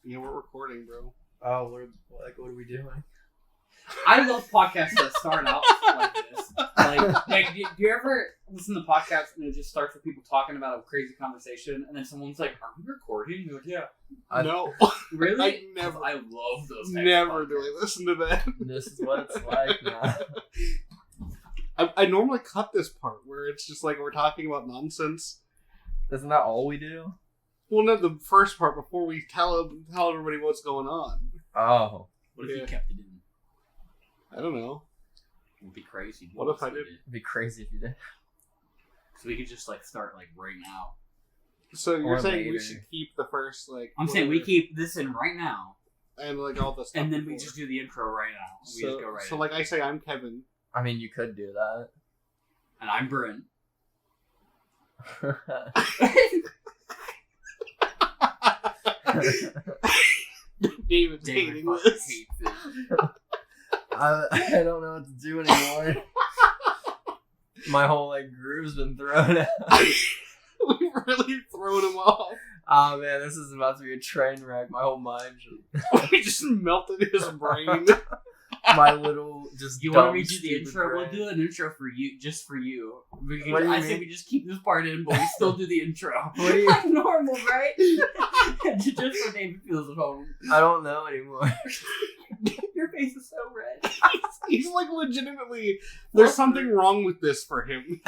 Yeah, we're recording, bro. Oh, what are we doing? I love podcasts that start out like this. Like, do you ever listen to podcasts and it just starts with people talking about a crazy conversation, and then someone's like, "Are we recording?" You're like, "Yeah." No. Really? I love those. Never do I listen to that. This is what it's like now. I normally cut this part where it's just like we're talking about nonsense. Isn't that all we do? Well, no, the first part before we tell everybody what's going on. Oh. What if you kept it in? I don't know. It would be crazy. What if I did? It'd be crazy if you did. So we could just start right now. So you're saying later. we should keep the first I'm saying we keep this in right now. And all the stuff. And then we just do the intro right now. We just go right So in. I say I'm Kevin. I mean, you could do that. And I'm Brent. David's David hating fucking this. hates it. I don't know what to do anymore. My whole groove's been thrown out. We've really thrown him off. Oh man, this is about to be a train wreck. My whole mind We just melted his brain. my little just. You dumb, want me to do the stupid intro? brain. We'll do an intro for you, just for you. What do you I say mean? we just keep this part in, but we still do the intro. What do you- Like normal, right? Just so David feels at home. I don't know anymore. Your face is so red. He's legitimately. There's something wrong with this for him.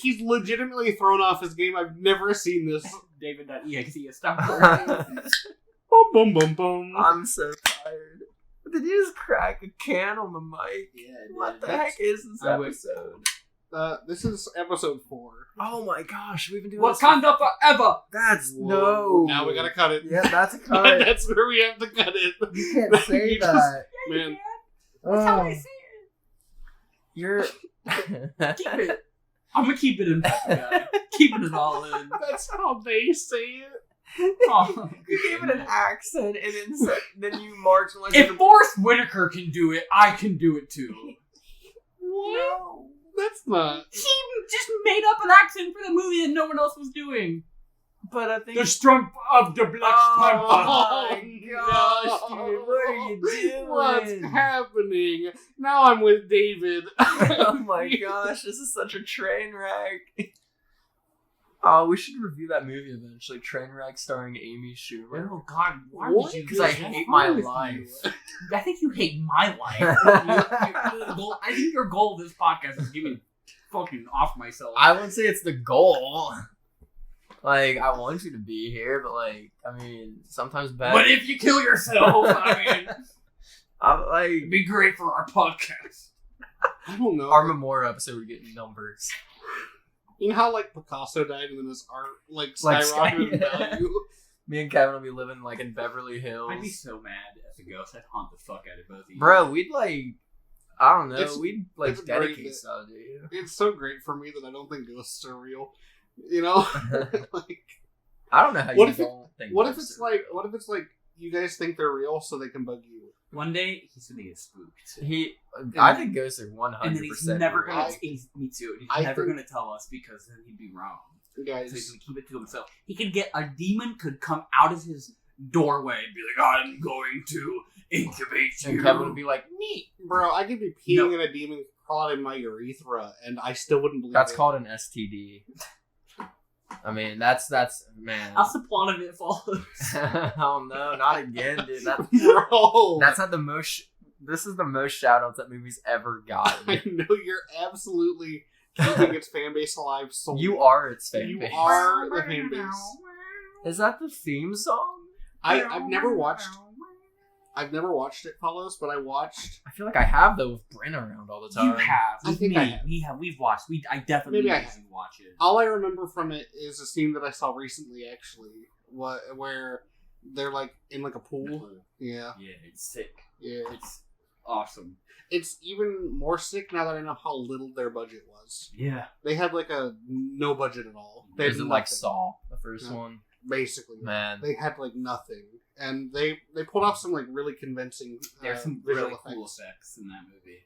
He's legitimately thrown off his game. I've never seen this. David.exe stop working. Boom, boom, boom, boom. I'm so tired. Did you just crack a can on the mic? Yeah, What the heck is this episode? This is episode 4. Oh my gosh, we've been doing Wakanda Forever. That's Whoa. Now we gotta cut it. Yeah, that's a cut. That's where we have to cut it. You can't say You just- that. Man. That's how I say it. You're. Keep it. I'm gonna keep it in. Guy. Keeping it all in. That's how they say it. Oh. You gave it an accent, and then you marginalized If Forrest Whitaker can do it, I can do it too. What? No. That's not. He just made up an accent for the movie that no one else was doing. But I think. The strength of the Black Panther. Oh my gosh, dude, what are you doing? What's happening? Now I'm with David. Oh my gosh, this is such a train wreck. Oh, we should review that movie eventually. Trainwreck starring Amy Schumer. Oh God! Why What? would you? Because I hate my life. I think you hate my life. I think your goal of this podcast is get me fucking off myself. I wouldn't say it's the goal. I want you to be here, but I mean, sometimes bad. But if you kill yourself, I mean, I'm it'd be great for our podcast. I don't know. our memorial episode would get numbers. You know how Picasso died and then his art skyrocketed in value? Me and Kevin will be living in Beverly Hills. I'd be so mad as a ghost. I'd haunt the fuck out of both of you. Bro, we'd I don't know, It's great dedicate that- stuff to you. It's so great for me that I don't think ghosts are real. You know? I don't know how What you if it- don't think what if ghosts it's are real. what if it's you guys think they're real so they can bug you? One day he's gonna get spooked. I think ghosts are 100% And then he's never real. gonna. Me too. He's I never think- gonna tell us because then he'd be wrong. So Guys, he's gonna keep it to himself. He could get a demon could come out of his doorway and be like, "I'm going to incubate you." And Kevin would be like, neat. bro, I could be peeing in a demon crawl out in my urethra and I still wouldn't believe That's it. called an STD. I mean, that's man. How's the plot of it follows? Oh no, not again, dude. Bro! That's not the most. This is the most shout-outs that movie's ever gotten. I know you're absolutely keeping its fan base alive. So You are its fan You base. are the fan base. Is that the theme song? I've never watched it, Follows, but I watched. I feel like I have though with Brent around all the time. You have. I think me. I have. We've watched. I definitely Maybe I usually watch it. All I remember from it is a scene that I saw recently, actually, where they're in a pool. Yeah, Yeah, it's sick. yeah. It's awesome. It's even more sick now that I know how little their budget was. Yeah. They had a no budget at all. They had Is it nothing, like Saw, the first No. one? basically. Man. They had nothing, and they pulled off some really convincing. There's some visual really cool effects. effects in that movie.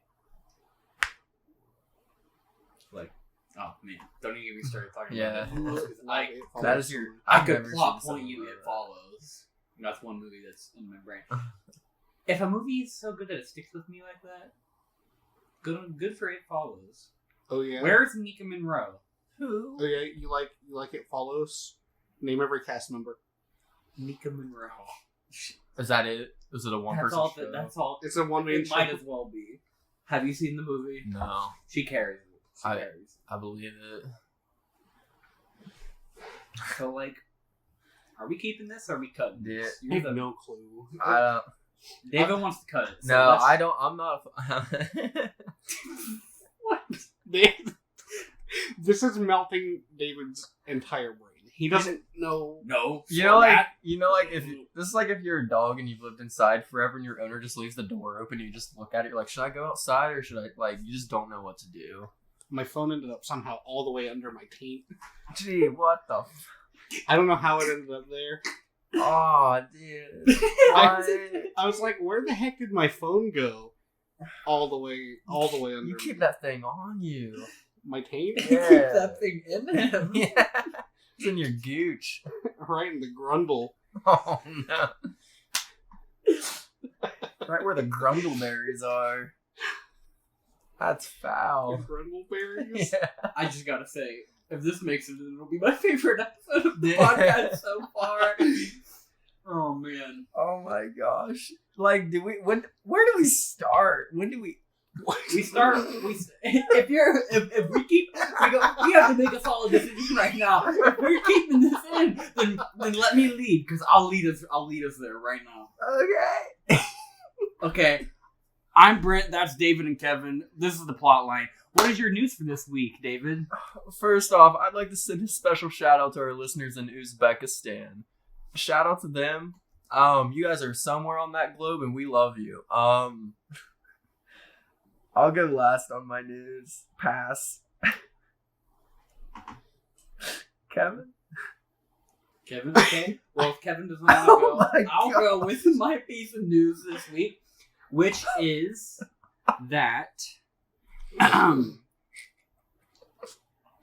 Oh man, don't even get me started talking Yeah. about it. It That is your. I I've could never plot seen point you something it like follows. That's one movie that's in my brain. If a movie is so good that it sticks with me like that, good for It Follows. Oh yeah. Where's Nika Monroe? Who? Oh yeah. You like It Follows? Name every cast member. Nika Monroe. Is that it? Is it a one-person show? That's all. It's a one-man It show. might as well be. Have you seen the movie? No. She carries it. She I- carries. I believe it. So, like, are we keeping this or are we cutting this? I have no clue. David wants to cut it. So No, let's- I don't. I'm not. What? This is melting David's entire brain. He doesn't know. No. You know, like format. if this is like if you're a dog and you've lived inside forever and your owner just leaves the door open, and you just look at it, you're like, should I go outside or should I? Like, you just don't know what to do. My phone ended up somehow all the way under my taint. Gee, what the? I don't know how it ended up there. Oh, dude. I was like, where the heck did my phone go? All the way under. You keep that thing on you. my taint? You keep that thing in him. Yeah. It's in your gooch. Right in the grundle. Oh no. Right where the grundleberries are. That's foul. Grundleberries? Yeah. I just gotta say, if this makes it, it'll be my favorite episode of the Yeah. podcast so far. Oh man. Oh my gosh. Like, where do we start? When do we? If we have to make a solid decision right now. If we're keeping this in, then let me lead, because I'll lead us there right now. Okay. Okay. I'm Brent, that's David and Kevin. This is the plot line. What is your news for this week, David? First off, I'd like to send a special shout out to our listeners in Uzbekistan. Shout out to them. You guys are somewhere on that globe and we love you. I'll go last on my news. Pass. Kevin? Kevin, okay. Well, if Kevin doesn't want to go, my I'll God. go with my piece of news this week, which is that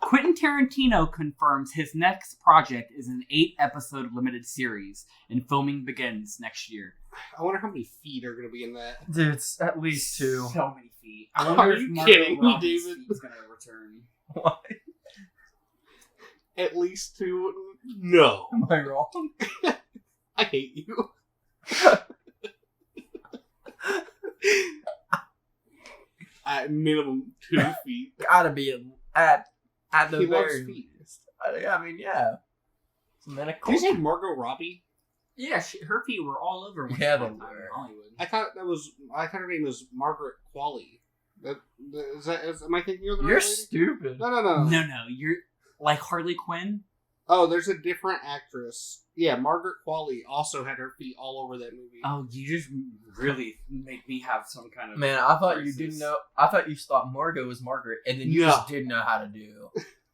Quentin Tarantino confirms his next project is an 8-episode limited series, and filming begins next year. I wonder how many feet are going to be in that. Dude, it's at least 2. So many feet. I wonder Are if you Margot kidding me, Robbie's David? feet's going to return. Why? At least 2? No. Am I wrong? I hate you. At minimum 2 feet. Gotta be at the He loves very feet. least. I mean, yeah. Some Did you say Margot Robbie? Yeah, her feet were all over. once Yeah, upon they a time in were. Hollywood. I thought her name was Margaret Qualley. Am I thinking of the right You're lady? stupid. No. No, you're like Harley Quinn. Oh, there's a different actress. Yeah, Margaret Qualley also had her feet all over that movie. Oh, you just really make me have some kind of Man, I thought you crisis. didn't know. I thought you thought Margot was Margaret, and then you No. just didn't know how to do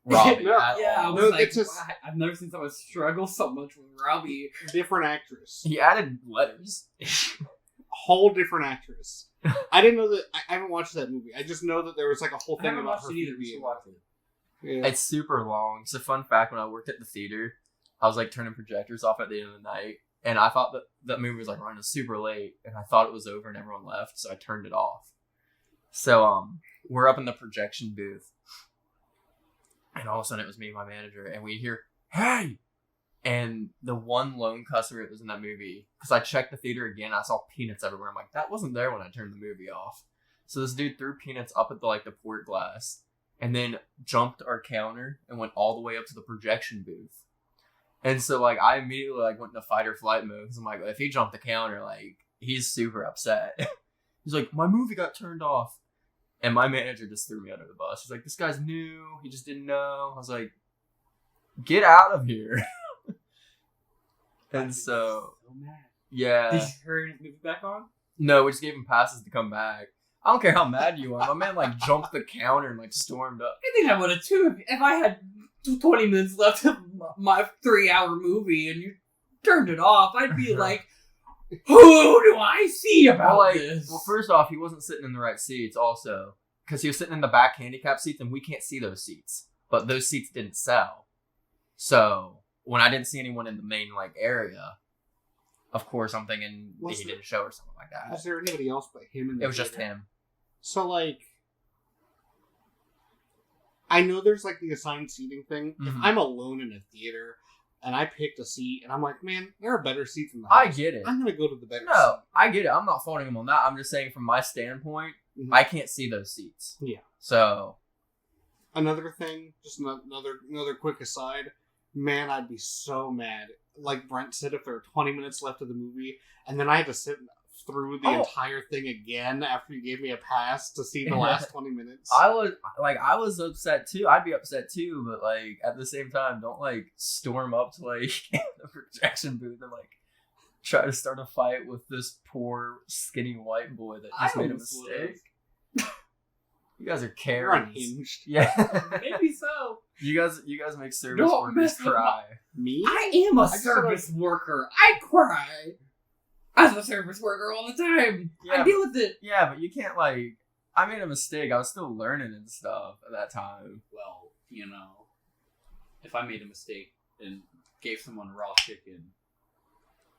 Robbie. No, at Yeah, I all. was No, like, it's just- wow, I've never seen someone struggle so much with Robbie. Different actress. He added letters. Whole different actress. I didn't know that. I haven't watched that movie. I just know that there was like a whole I thing haven't about watched her it either. feet We being. should watch it. Yeah. It's super long. It's a fun fact. When I worked at the theater, I was like turning projectors off at the end of the night, and I thought that movie was like running super late, and I thought it was over and everyone left, so I turned it off. So we're up in the projection booth, and all of a sudden it was me and my manager, and we hear "Hey!" And the one lone customer that was in that movie, because I checked the theater again, I saw peanuts everywhere. I'm like, that wasn't there when I turned the movie off. So this dude threw peanuts up at the port glass, and then jumped our counter and went all the way up to the projection booth. And so I immediately went into fight or flight mode, because I'm like, if he jumped the counter, he's super upset. He's like, my movie got turned off. And my manager just threw me under the bus. He's like, this guy's new. He just didn't know. I was like, get out of here. And so, mad. yeah. Did you turn his movie back on? No, we just gave him passes to come back. I don't care how mad you are. My man jumped the counter and stormed up. I think I would have too if I had 20 minutes left of my 3-hour movie and you turned it off. I'd be like, who do I see about this? Well, first off, he wasn't sitting in the right seats also, because he was sitting in the back handicap seats and we can't see those seats. But those seats didn't sell. So when I didn't see anyone in the main area, of course, I'm thinking Was he there- did a show or something like that. Was there anybody else but him in the It was just theater? him. So, like, I know there's, like, the assigned seating thing. If Mhm. I'm alone in a theater and I picked a seat and I'm like, man, there are better seats in the I house. get it. I'm going to go to the better No, I get it. I'm not faulting him on that. I'm just saying from my standpoint, Mhm. I can't see those seats. Yeah. So, Another thing, just another quick aside, man, I'd be so mad. Like Brent said, if there were 20 minutes left of the movie, and then I had to sit through the entire thing again after you gave me a pass to see the last 20 minutes. I was upset too. I'd be upset too, but like at the same time, don't like storm up to like the projection booth and like try to start a fight with this poor skinny white boy that just made a mistake. You guys are You're Karens. unhinged. Yeah. Maybe so. You guys make service Don't workers mess with cry. Me? I am a just service worker. I cry. I'm a service worker all the time. Yeah, I deal with it. Yeah, but you can't like. I made a mistake. I was still learning and stuff at that time. Well, you know, if I made a mistake and gave someone raw chicken,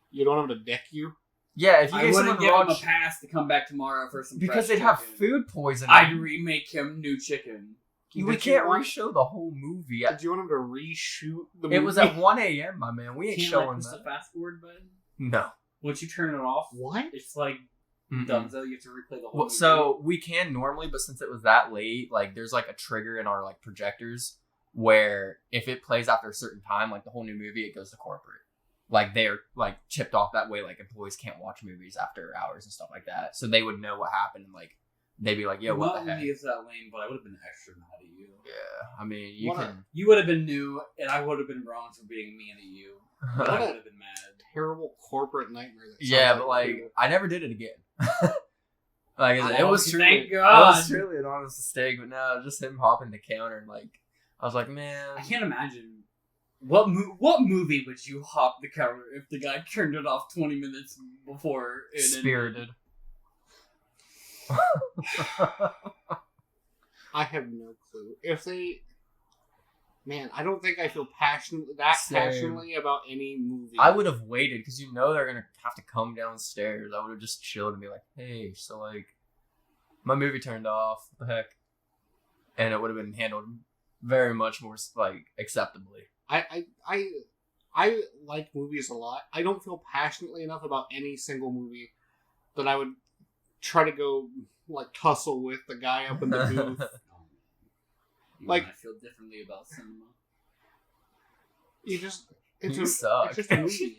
You don't have to deck you? Yeah, if you I gave wouldn't someone give raw him a pass to come back tomorrow for some because fresh they'd have chicken. food poisoning. I'd remake him new chicken. We Did you can't want- reshow the whole movie. Did you want him to reshoot the movie? It was at 1 a.m., my man. We ain't Can't showing press the that. fast forward button. No. Once you turn it off, What? it's like Mm-mm. Dunzo. You have to replay the whole Well, movie. so we can normally, but since it was that late, like there's like a trigger in our like projectors where if it plays after a certain time, like the whole new movie, it goes to corporate. Like they're like chipped off that way. Like employees can't watch movies after hours and stuff like that, so they would know what happened. And like they'd be like, "Yo, what not the heck?" only is that lame, but I would have been extra mad at you. Yeah, I mean, you What a- can. You would have been new, and I would have been wrong for being mean at you. But I What a- would have been mad. Terrible corporate nightmare. That Yeah, sounds but like you. I never did it again. Like I said, it Oh, was truly, thank it God. was truly an honest mistake. But no, just him hopping the counter and like I was like, man, I can't imagine what movie would you hop the counter if the guy turned it off 20 minutes before it ended? Spirited. I have no clue. If they... Man, I don't think I feel Same. passionately about any movie. I would have waited because you know they're gonna have to come downstairs. I would have just chilled and be like, hey, so like my movie turned off. What the heck? And it would have been handled very much more like acceptably. I like movies a lot. I don't feel passionately enough about any single movie that I would try to go like tussle with the guy up in the booth. Like- I feel differently about cinema. You just You suck. It's just a movie.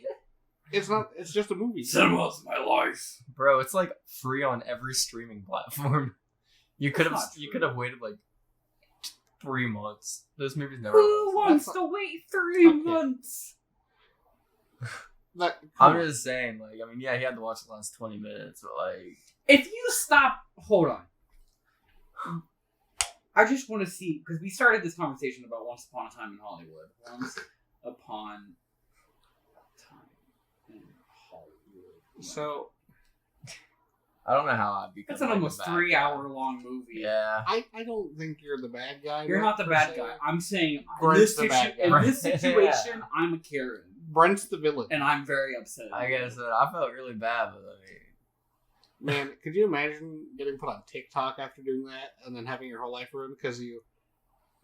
It's not. It's just a movie. Cinema's my life. Bro, it's like free on every streaming platform. You could have That's not you true. could have waited like 3 months. Those movies never. Who wants That's to wait 3 Okay. months? That, I'm come on. just saying, like, I mean, yeah, he had to watch the last 20 minutes, but like, If you stop, hold on. I just want to see, because we started this conversation about Once Upon a Time in Hollywood. Once upon a time in Hollywood. So I don't know how I'd be. That's an almost 3 hour long movie. Yeah. I don't think you're the bad guy. You're not the per bad se. guy. I'm saying Brent's the bad guy. in this situation, I'm a Karen. Brent's the villain. And I'm very upset. I guess I felt really bad, but like, Man, could you imagine getting put on TikTok after doing that and then having your whole life ruined because you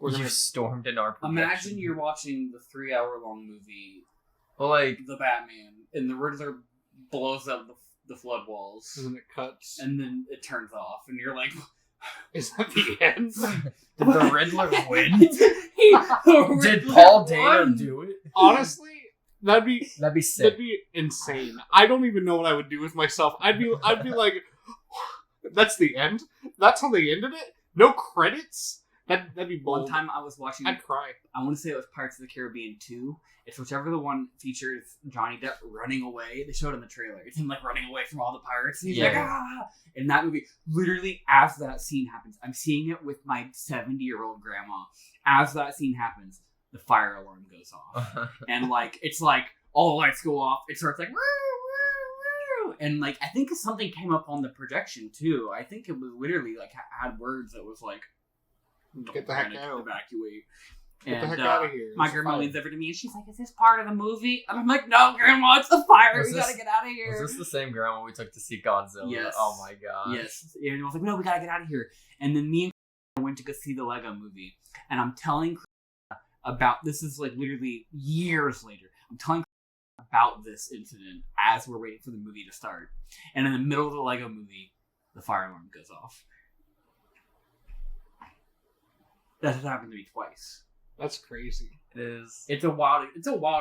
were you gonna stormed in our projection. Imagine you're watching the 3 hour long movie, Well, like, The Batman, and the Riddler blows up the flood walls, and then it cuts. and then it turns off, and you're like, Is that the end? did the Riddler win? Did Riddler Paul Dano won. do it? Honestly, that'd be That'd be sick. that'd be insane. I don't even know what I would do with myself. I'd be like, that's the end. That's how they ended it. No credits. That'd be bold. One time I was watching, I'd cry. I want to say it was Pirates of the Caribbean 2. It's whichever the one features Johnny Depp running away. They showed it in the trailer. It's him like running away from all the pirates. And he's like, Yeah. ah! In that movie, literally as that scene happens, I'm seeing it with my 70-year-old grandma. As that scene happens, the fire alarm goes off. And like, it's like, all the lights go off. It starts like, woo, woo, woo. And like, I think something came up on the projection too. I think it was literally like, had words that was like, Get the heck panic, out. evacuate. Get the heck And out of here. my There's a grandma fire. leans over to me and she's like, "Is this part of the movie?" And I'm like, "No, Grandma, it's the fire. Was We this- gotta get out of here." Was this the same grandma we took to see Godzilla? Yes. Oh my god. Yes. And I was like, "No, we gotta get out of here." And then me and went to go see the Lego movie, and I'm telling about this is like literally years later. I'm telling about this incident as we're waiting for the movie to start, and in the middle of the Lego movie, the fire alarm goes off. That has happened to me twice. That's crazy. It is. It's a wild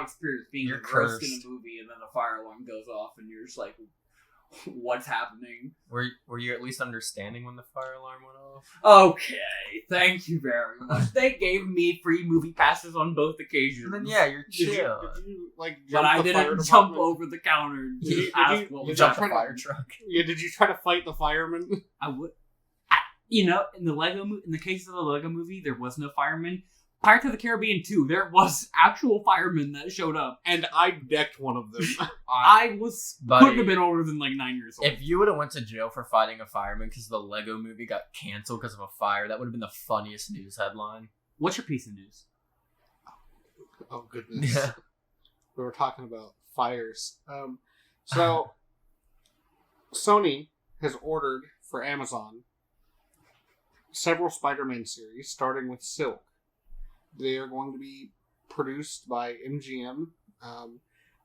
experience being You're engrossed in cursed. a movie and then the fire alarm goes off and you're just like, what's happening? Were you at least understanding when the fire alarm went off? Okay, thank you very much. They gave me free movie passes on both occasions. And then yeah, you're Did chill. you like but jump I the fire didn't jump department? over the counter and Did you- ask did you- what did was you Jump try the to- fire truck. Yeah, did you try to fight the fireman? I would. In the case of the Lego movie, there was no fireman. Pirates of the Caribbean 2, there was actual firemen that showed up. And I decked one of them. I Buddy, couldn't have been older than like 9 years old. If you would have went to jail for fighting a fireman because the Lego movie got canceled because of a fire, that would have been the funniest news headline. What's your piece of news? Oh goodness. Yeah. We were talking about fires. So Sony has ordered for Amazon several Spider-Man series, starting with Silk. They are going to be produced by MGM.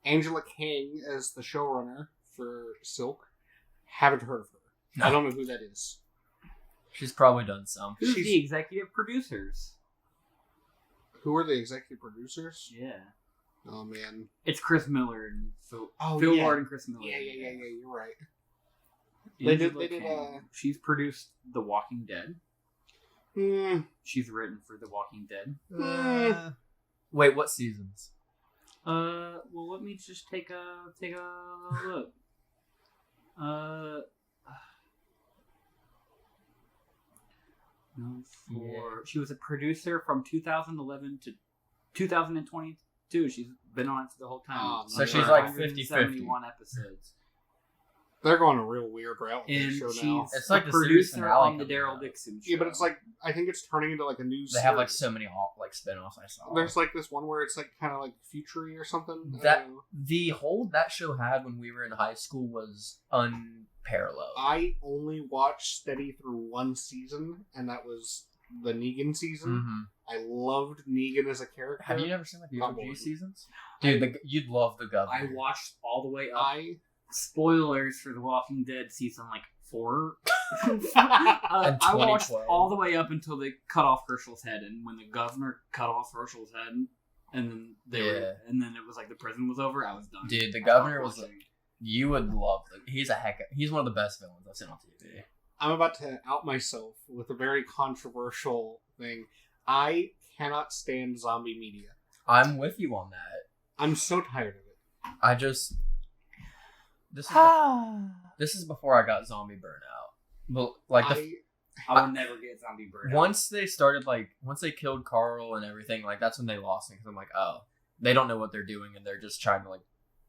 Angela Kang as the showrunner for Silk. Haven't heard of her. I don't know who that is. She's probably done some. Who's She's- the executive producers? Who are the executive producers? Yeah. Oh man. It's Chris Miller and Phil yeah. Lord and Chris Miller. Yeah. You're right. Angela They did, Kang. She's produced The Walking Dead. Hmm. She's written for The Walking Dead. Wait, what seasons? Well, let me just take a look. No, she was a producer from 2011 to 2022. She's been on it the whole time. Oh, So she's she's like 171 episodes. They're going a real weird route with And this show she's now. It's like a the series producer finale on the coming Daryl out. Dixon show. Yeah, but it's like I think it's turning into like a new. They have like series. so many like spin-offs I saw. There's like this one where it's like kind of like futury or something. I That don't know. the hold that show had when we were in high school was unparalleled. I only watched steady through one season, and that was the Negan season. Mhm. I loved Negan as a character. Have you never seen like the Not OG bored. seasons? Dude, you'd love the Governor. I watched all the way up. I Spoilers for The Walking Dead season like 4. In I watched 2012. all the way up until they cut off Herschel's head, and when the governor cut off Herschel's head, and then and then it was like the prison was over. I was done. Dude, the I stopped Governor was watching. You would love he's he's one of the best villains I've seen on TV. I'm about to out myself with a very controversial thing. I cannot stand zombie media. I'm with you on that. I'm so tired of it. I just this is before I got zombie burnout. But like I will never get zombie burnout. once they killed Carl and everything, like that's when they lost me because I'm like, oh, they don't know what they're doing and they're just trying to like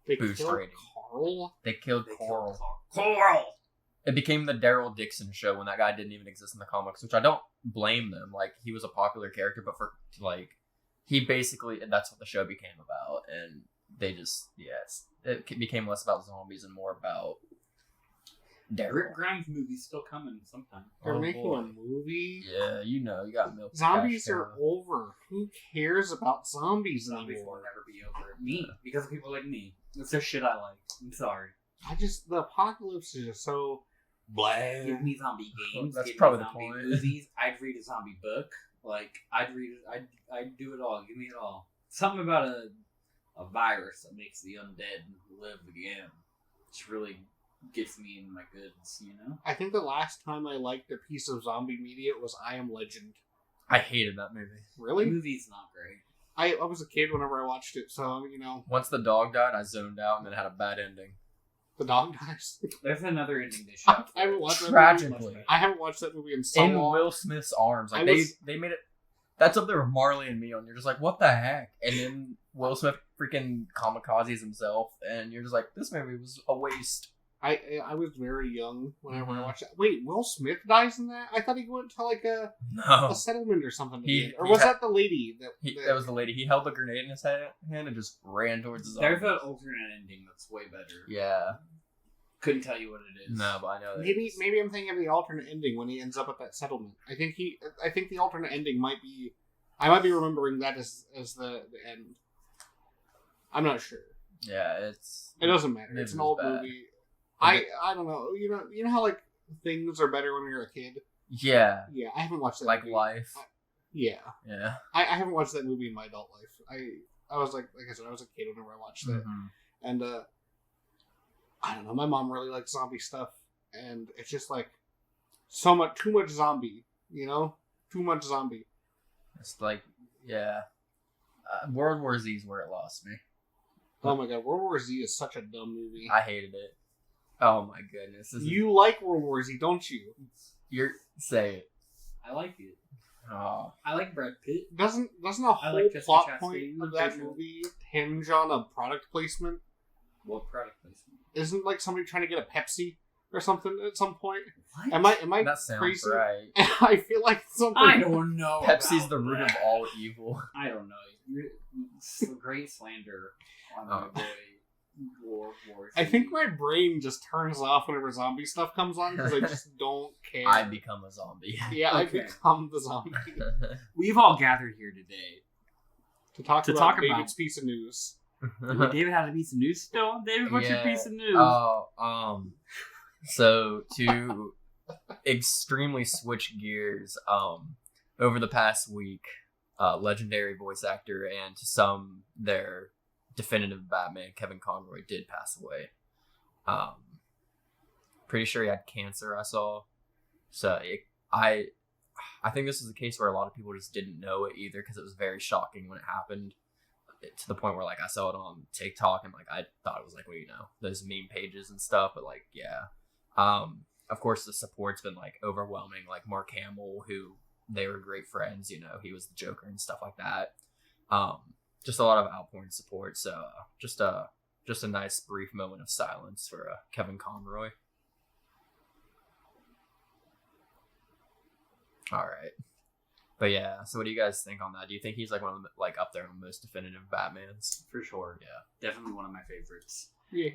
they boost killed rating. Carl. They killed They Coral. killed Coral. It became the Daryl Dixon show when that guy didn't even exist in the comics, which I don't blame them. Like he was a popular character, but for like he basically and that's what the show became about, and they just it became less about zombies and more about Daryl. Rick Grimes movie's still coming sometime. They're Oh, making boy. a movie. Yeah, you got milk. Zombies cash are cow. over. Who cares about zombies Zombies will anymore? never be over. Me, because of people like me. It's just shit I like. I'm sorry. The apocalypse is just so blah. Give me zombie games. That's give probably me the zombie point. movies. I'd read a zombie book. Like I'd do it all. Give me it all. Something about a virus that makes the undead live again. Which really gets me in my goods, you know? I think the last time I liked a piece of zombie media was I Am Legend. I hated that movie. The Really? movie's not great. I was a kid whenever I watched it, so Once the dog died, I zoned out and then had a bad ending. the dog dies. There's another ending to show. I haven't watched that movie. Tragically. I haven't watched that movie in so In long. Will Smith's arms. Like I was- they made it. That's up there with Marley and me, and you're just like, what the heck? And then Will Smith freaking kamikazes himself, and you're just like, this movie was a waste. I was very young whenever I watched that. Wait, Will Smith dies in that? I thought he went to like a settlement or something. Or was that the lady? That was the lady. He held the grenade in his hand and just ran towards the There's an alternate ending that's way better. Yeah. Couldn't tell you what it is. No, but I know that. Maybe I'm thinking of the alternate ending when he ends up at that settlement. I think the alternate ending might be. I might be remembering that as the end. I'm not sure. Yeah, it doesn't matter. It's an old movie. I don't know. You know how like things are better when you're a kid. Yeah. Yeah, I haven't watched that. Like movie. Life. Yeah. Yeah. I haven't watched that movie in my adult life. I was like I said, I was a kid whenever I watched that, and I don't know. My mom really likes zombie stuff, and it's just like too much zombie. You know, too much zombie. It's like World War Z is where it lost me. Oh my god, World War Z is such a dumb movie. I hated it. Oh my goodness. You like World War Z, don't you? Say it. I like it. Oh. I like Brad Pitt. Doesn't a whole like plot Jessica point Chastain of that movie hinge on a product placement? What product placement? Isn't like somebody trying to get a Pepsi or something at some point? What? Am I that sounds crazy? Right. I feel like something. I don't know. Pepsi's the root of all evil. I don't know. It's a great slander on my boy. War I think my brain just turns off whenever zombie stuff comes on because I just don't care. I become a zombie. Yeah, Okay. I become the zombie. We've all gathered here today to talk about David's piece of news. Wait, David had a piece of news still? David, what's your piece of news? So to extremely switch gears, over the past week, legendary voice actor and to some their definitive Batman, Kevin Conroy, did pass away. Pretty sure he had cancer, I saw. So I think this is a case where a lot of people just didn't know it either because it was very shocking when it happened. To the point where like I saw it on TikTok and like I thought it was like, well, you know, those meme pages and stuff, but like of course the support's been like overwhelming. Like Mark Hamill, who they were great friends, you know, he was the Joker and stuff like that. Just a lot of outpouring support. So just a nice brief moment of silence for Kevin Conroy. All right. But yeah, so what do you guys think on that? Do you think he's like one of the, like up there on the most definitive Batmans? For sure. Yeah. Definitely one of my favorites. Yeah,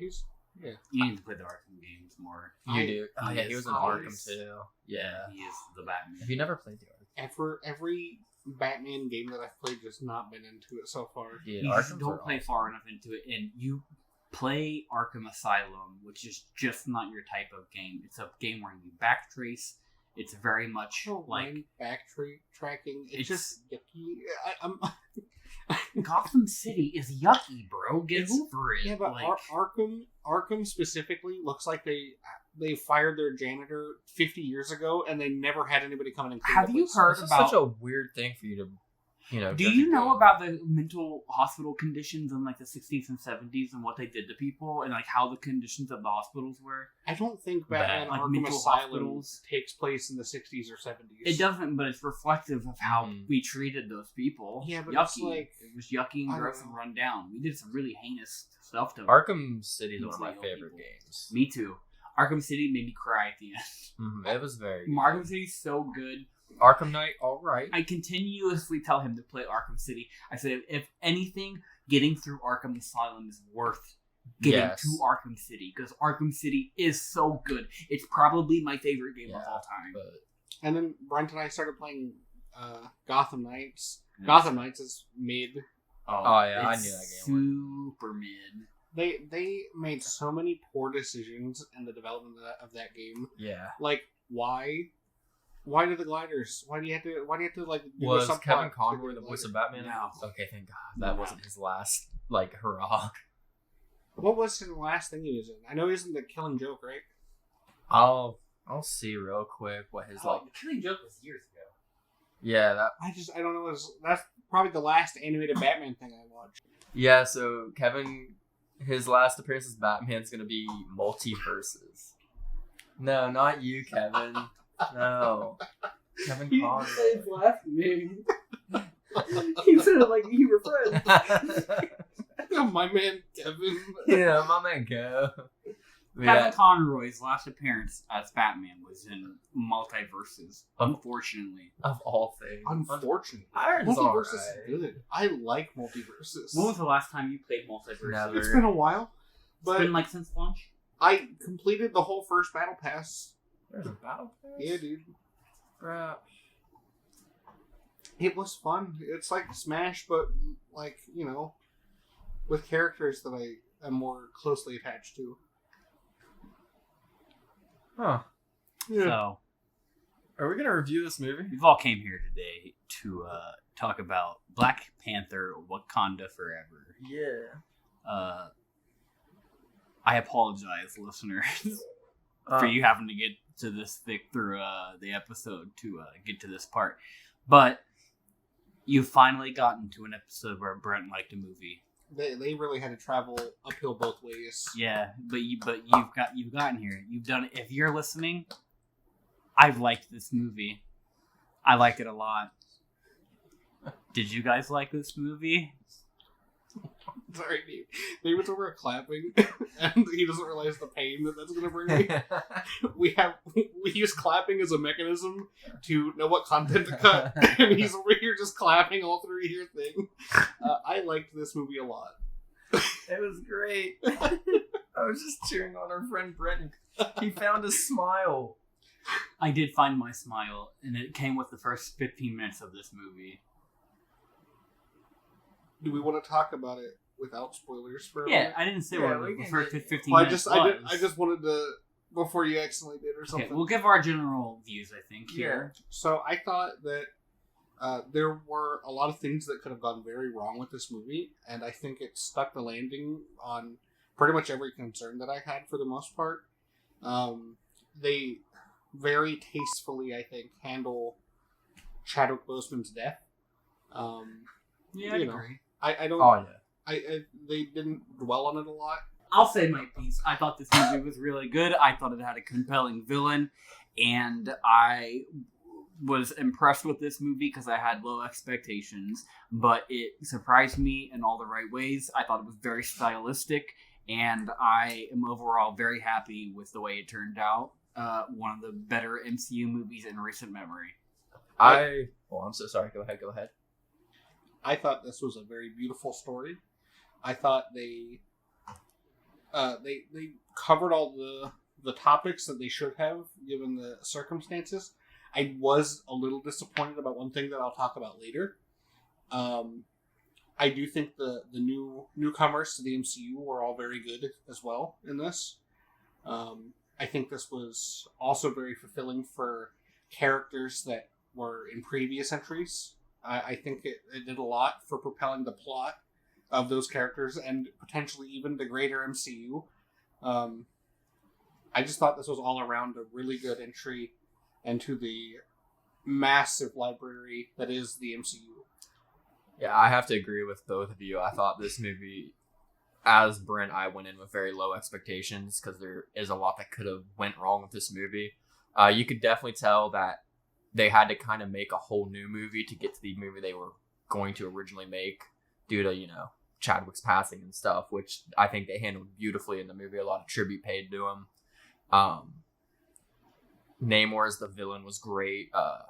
You need to play the Arkham games more. You do? Oh yeah, he was in Arkham too. Yeah. He is the Batman. Have you never played the Arkham? Every Batman game that I've played, just not been into it so far. Yeah, You Arkham's don't play far enough into it, and you play Arkham Asylum, which is just not your type of game. It's a game where you backtrace. It's very much like backtracking. It's just yucky. I'm Gotham City is yucky, bro. Get over it. Yeah, but like, Arkham specifically looks like they fired their janitor 50 years ago, and they never had anybody come in and clean. Have you heard about such a weird thing for you to, you know? Do you know about the mental hospital conditions in like the 60s and 70s and what they did to people and like how the conditions of the hospitals were? I don't think Batman like Arkham mental Asylum hospitals takes place in the 60s or 70s. It doesn't, but it's reflective of how we treated those people. Yeah, but yucky. It's like it was yucky and gross and run down. We did some really heinous stuff to them. Arkham City is one of my favorite games. Me too. Arkham City made me cry at the end. It was very good. Arkham City's so good. Arkham Knight, all right. I continuously tell him to play Arkham City. I say, if anything, getting through Arkham Asylum is worth getting to Arkham City, because Arkham City is so good. It's probably my favorite game of all time. And then Brent and I started playing Gotham Knights. Yes. Gotham Knights is mid. Oh yeah, I knew that game. Super mid. They made so many poor decisions in the development of that game. Yeah. Like, why? Why do the gliders? Why do you have to like? Was Kevin Conroy the voice of Batman? No. Okay, thank God. That wasn't his last like hurrah. What was his last thing he was in? I know he was in the Killing Joke, right? I'll see real quick what his like. The Killing Joke was years ago. Yeah, that. I don't know. That's probably the last animated Batman thing I watched. Yeah, so Kevin, his last appearance as Batman's gonna be Multiverses. No, not you, Kevin. No. Kevin Conroy. He said his last name. He said it like you were friends. My man Kevin. Yeah, my man Kev. Kevin Conroy's last appearance as Batman was in Multiverses, unfortunately. Of all things. Unfortunately. Multiverses Multiverses is good. I like Multiverses. When was the last time you played Multiverses? Never. It's been a while. But It's been like since launch? I completed the whole first battle pass. There's a battle pass? Yeah, dude. Bruh. It was fun. It's like Smash, but like, with characters that I am more closely attached to. Huh. Yeah. So, Are we gonna review this movie? we've all came here today to talk about Black Panther Wakanda Forever. Yeah. I apologize, listeners, for you having to get to this thick through the episode to get to this part. But you've finally gotten to an episode where Brent liked a movie. They really had to travel uphill both ways. Yeah, but you've gotten here. You've done it. If you're listening, I've liked this movie. I like it a lot. Did you guys like this movie? Sorry, dude. David's over here clapping, and he doesn't realize the pain that's going to bring me. We use clapping as a mechanism to know what content to cut, and he's over here just clapping all through your thing. I liked this movie a lot. It was great. I was just cheering on our friend Brent. He found his smile. I did find my smile, and it came with the first 15 minutes of this movie. Do we want to talk about it without spoilers for a Yeah, minute? I didn't say Yeah, what we the can first get- 15 Well, minutes I just wanted to, before you accidentally did or something. Okay, we'll give our general views, I think, here. So I thought that there were a lot of things that could have gone very wrong with this movie, and I think it stuck the landing on pretty much every concern that I had for the most part. They very tastefully, I think, handle Chadwick Boseman's death. Yeah, I agree. I don't. Oh yeah. They didn't dwell on it a lot. I'll say my piece. I thought this movie was really good. I thought it had a compelling villain, and I was impressed with this movie because I had low expectations, but it surprised me in all the right ways. I thought it was very stylistic, and I am overall very happy with the way it turned out. One of the better MCU movies in recent memory. I'm so sorry. Go ahead. I thought this was a very beautiful story. I thought they covered all the topics that they should have given the circumstances. I was a little disappointed about one thing that I'll talk about later. I do think the newcomers to the MCU were all very good as well in this. I think this was also very fulfilling for characters that were in previous entries. I think it did a lot for propelling the plot of those characters and potentially even the greater MCU. I just thought this was all around a really good entry into the massive library that is the MCU. Yeah, I have to agree with both of you. I thought this movie, as Brent, I went in with very low expectations because there is a lot that could have went wrong with this movie. You could definitely tell that they had to kind of make a whole new movie to get to the movie they were going to originally make due to, Chadwick's passing and stuff, which I think they handled beautifully in the movie. A lot of tribute paid to him. Namor as the villain was great. A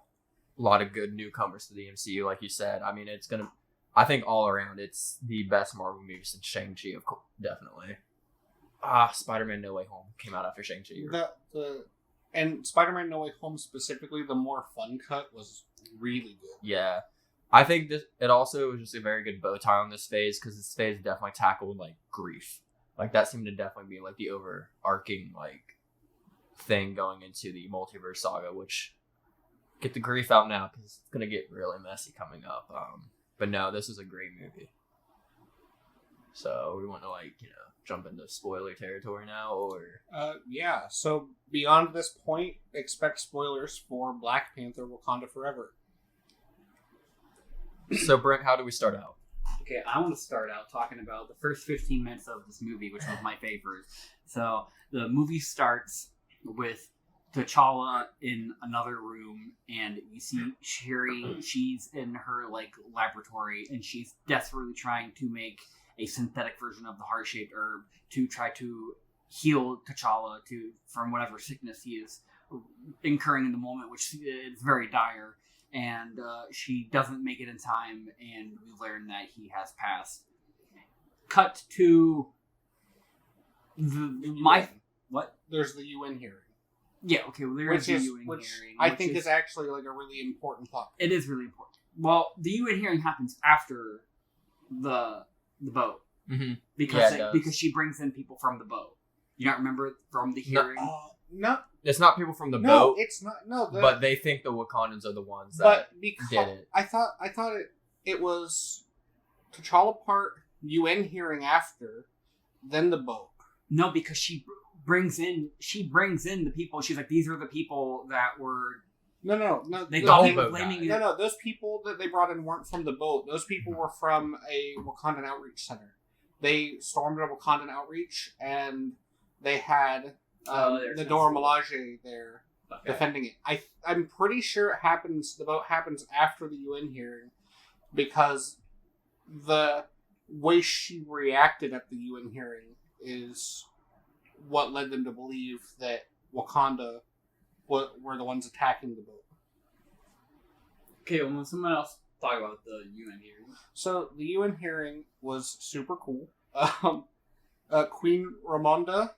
lot of good newcomers to the MCU, like you said. I mean, I think all around, it's the best Marvel movie since Shang-Chi, of course, definitely. Spider-Man No Way Home came out after Shang-Chi. And Spider-Man No Way Home specifically, the more fun cut was really good. Yeah. I think it also was just a very good bow tie on this phase, because this phase definitely tackled, grief. That seemed to definitely be, the overarching, thing going into the multiverse saga, which, get the grief out now, because it's going to get really messy coming up. But no, this is a great movie. So, we want to, jump into spoiler territory now, or? Yeah, so beyond this point, expect spoilers for Black Panther Wakanda Forever. So, Brent, how do we start out? Okay, I want to start out talking about the first 15 minutes of this movie, which was my favorite. So, the movie starts with T'Challa in another room, and you see Shuri, she's in her, laboratory, and she's desperately trying to make a synthetic version of the heart-shaped herb to try to heal T'Challa from whatever sickness he is incurring in the moment, which is very dire. And she doesn't make it in time, and we learn that he has passed. Cut to what? There's the UN hearing. Yeah, okay, well, there is the UN hearing. I think is actually like a really important plot. It is really important. Well, the UN hearing happens after the boat. Mm-hmm. Because she brings in people from the boat. You don't remember from the hearing? No. It's not people from the boat. No, it's not. No, but they think the Wakandans are the ones that did it. I thought it was T'Challa part, UN hearing after, then the boat. No, because she brings in the people. She's like, these are the people that were. No. They thought they were blaming it. No. Those people that they brought in weren't from the boat. Those people were from a Wakandan outreach center. They stormed a Wakandan outreach, and they had the Dora Milaje there defending it. I'm pretty sure the boat happens after the UN hearing, because the way she reacted at the UN hearing is what led them to believe that Wakanda were the ones attacking the boat. Okay, well, when someone else talk about the UN hearing. So the UN hearing was super cool. Queen Ramonda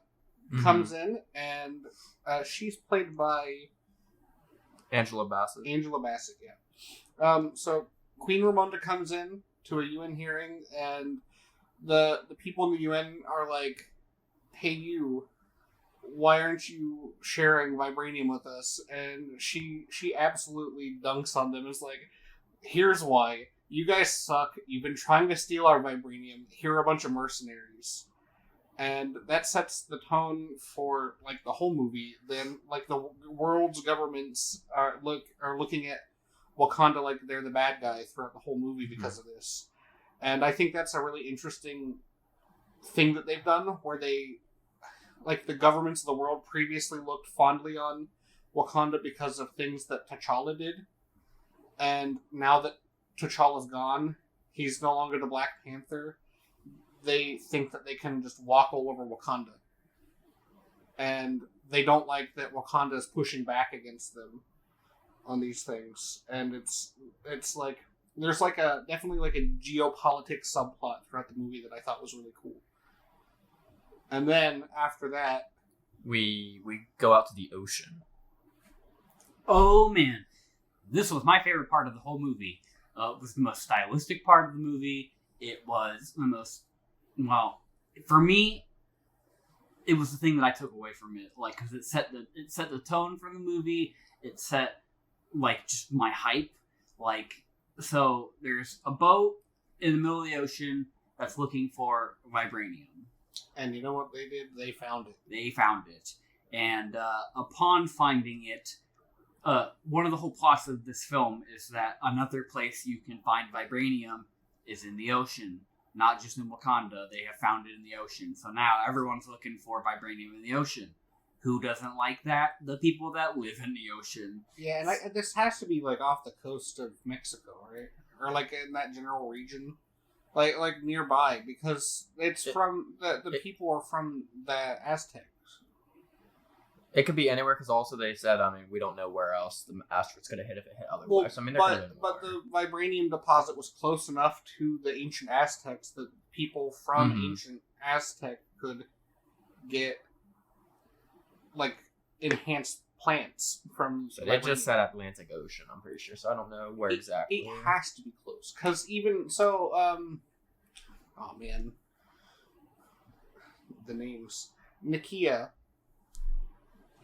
comes in, and she's played by Angela Bassett. Yeah. So Queen Ramonda comes in to a UN hearing, and the people in the UN are like, "Hey, you, why aren't you sharing vibranium with us?" And she absolutely dunks on them. It's like, here's why. You guys suck. You've been trying to steal our vibranium. Here are a bunch of mercenaries. And that sets the tone for, like, the whole movie. Then, like, the world's governments are looking at Wakanda like they're the bad guy throughout the whole movie because of this. And I think that's a really interesting thing that they've done, where they, like, the governments of the world previously looked fondly on Wakanda because of things that T'Challa did. And now that T'Challa's gone, he's no longer the Black Panther, they think that they can just walk all over Wakanda. And they don't like that Wakanda is pushing back against them on these things. And it's like, there's like definitely like a geopolitics subplot throughout the movie that I thought was really cool. And then after that, we go out to the ocean. Oh man, this was my favorite part of the whole movie. It was the most stylistic part of the movie. It was the most, well, for me, it was the thing that I took away from it. Like, because it set the tone for the movie. It set, like, just my hype. Like, so there's a boat in the middle of the ocean that's looking for vibranium. And you know what they did? They found it. And upon finding it, one of the whole plots of this film is that another place you can find vibranium is in the ocean. Not just in Wakanda, they have found it in the ocean. So now everyone's looking for vibranium in the ocean. Who doesn't like that? The people that live in the ocean. Yeah, and this has to be, like, off the coast of Mexico, right? Or, like, in that general region. Like nearby, because it's from, the people are from the Aztecs. It could be anywhere, because also they said, I mean, we don't know where else the asteroid's going to hit if it hit otherwise. Well, I mean, but the vibranium deposit was close enough to the ancient Aztecs that people from ancient Aztec could get, like, enhanced plants from. So they just said Atlantic Ocean, I'm pretty sure. So I don't know where exactly. It has to be close, because even so, oh man, the names. Nakia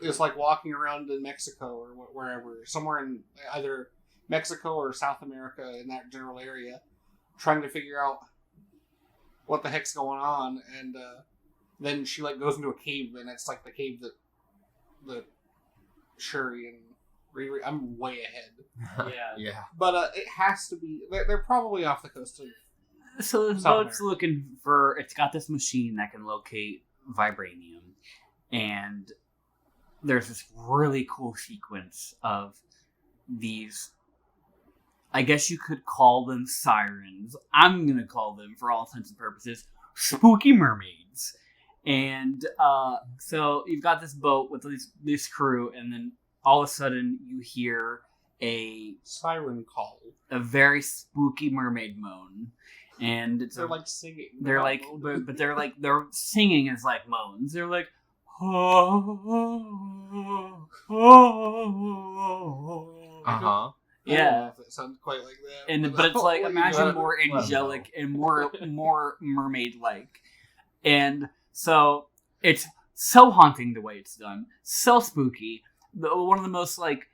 is like walking around in Mexico or wherever, somewhere in either Mexico or South America, in that general area, trying to figure out what the heck's going on, and then she like goes into a cave, and it's like the cave that Shuri and Riri. I'm way ahead. Yeah. But it has to be. They're probably off the coast of. So this boat's looking for. It's got this machine that can locate vibranium, and there's this really cool sequence of these. I guess you could call them sirens. I'm gonna call them, for all intents and purposes, spooky mermaids. And so you've got this boat with this crew, and then all of a sudden you hear a siren call. A very spooky mermaid moan. And they're like singing. They're like, but they're like, their singing is like moans. They're like, oh, Yeah, it sounds quite like that. But it's like, imagine more angelic and more mermaid like, and so it's so haunting the way it's done, so spooky. One of the most like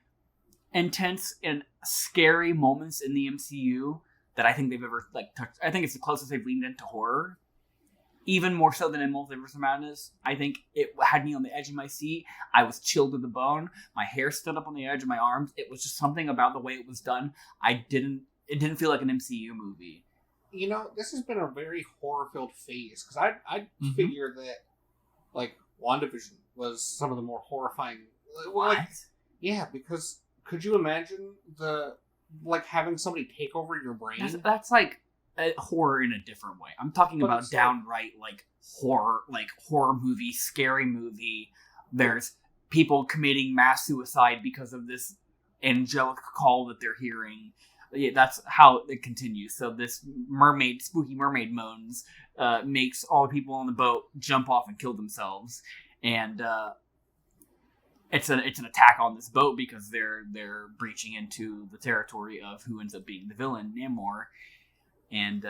intense and scary moments in the MCU that I think they've ever like touched. I think it's the closest they've leaned into horror. Even more so than in Multiverse of Madness. I think it had me on the edge of my seat. I was chilled to the bone. My hair stood up on the edge of my arms. It was just something about the way it was done. It didn't feel like an MCU movie. You know, this has been a very horror-filled phase. Because I figure that, like, WandaVision was some of the more horrifying... What? Like, yeah, because could you imagine having somebody take over your brain? That's like... horror in a different way. I'm talking about downright horror movie, scary movie. There's people committing mass suicide because of this angelic call that they're hearing. Yeah, that's how it continues. So this spooky mermaid moans, makes all the people on the boat jump off and kill themselves, and it's an attack on this boat because they're breaching into the territory of who ends up being the villain, Namor. And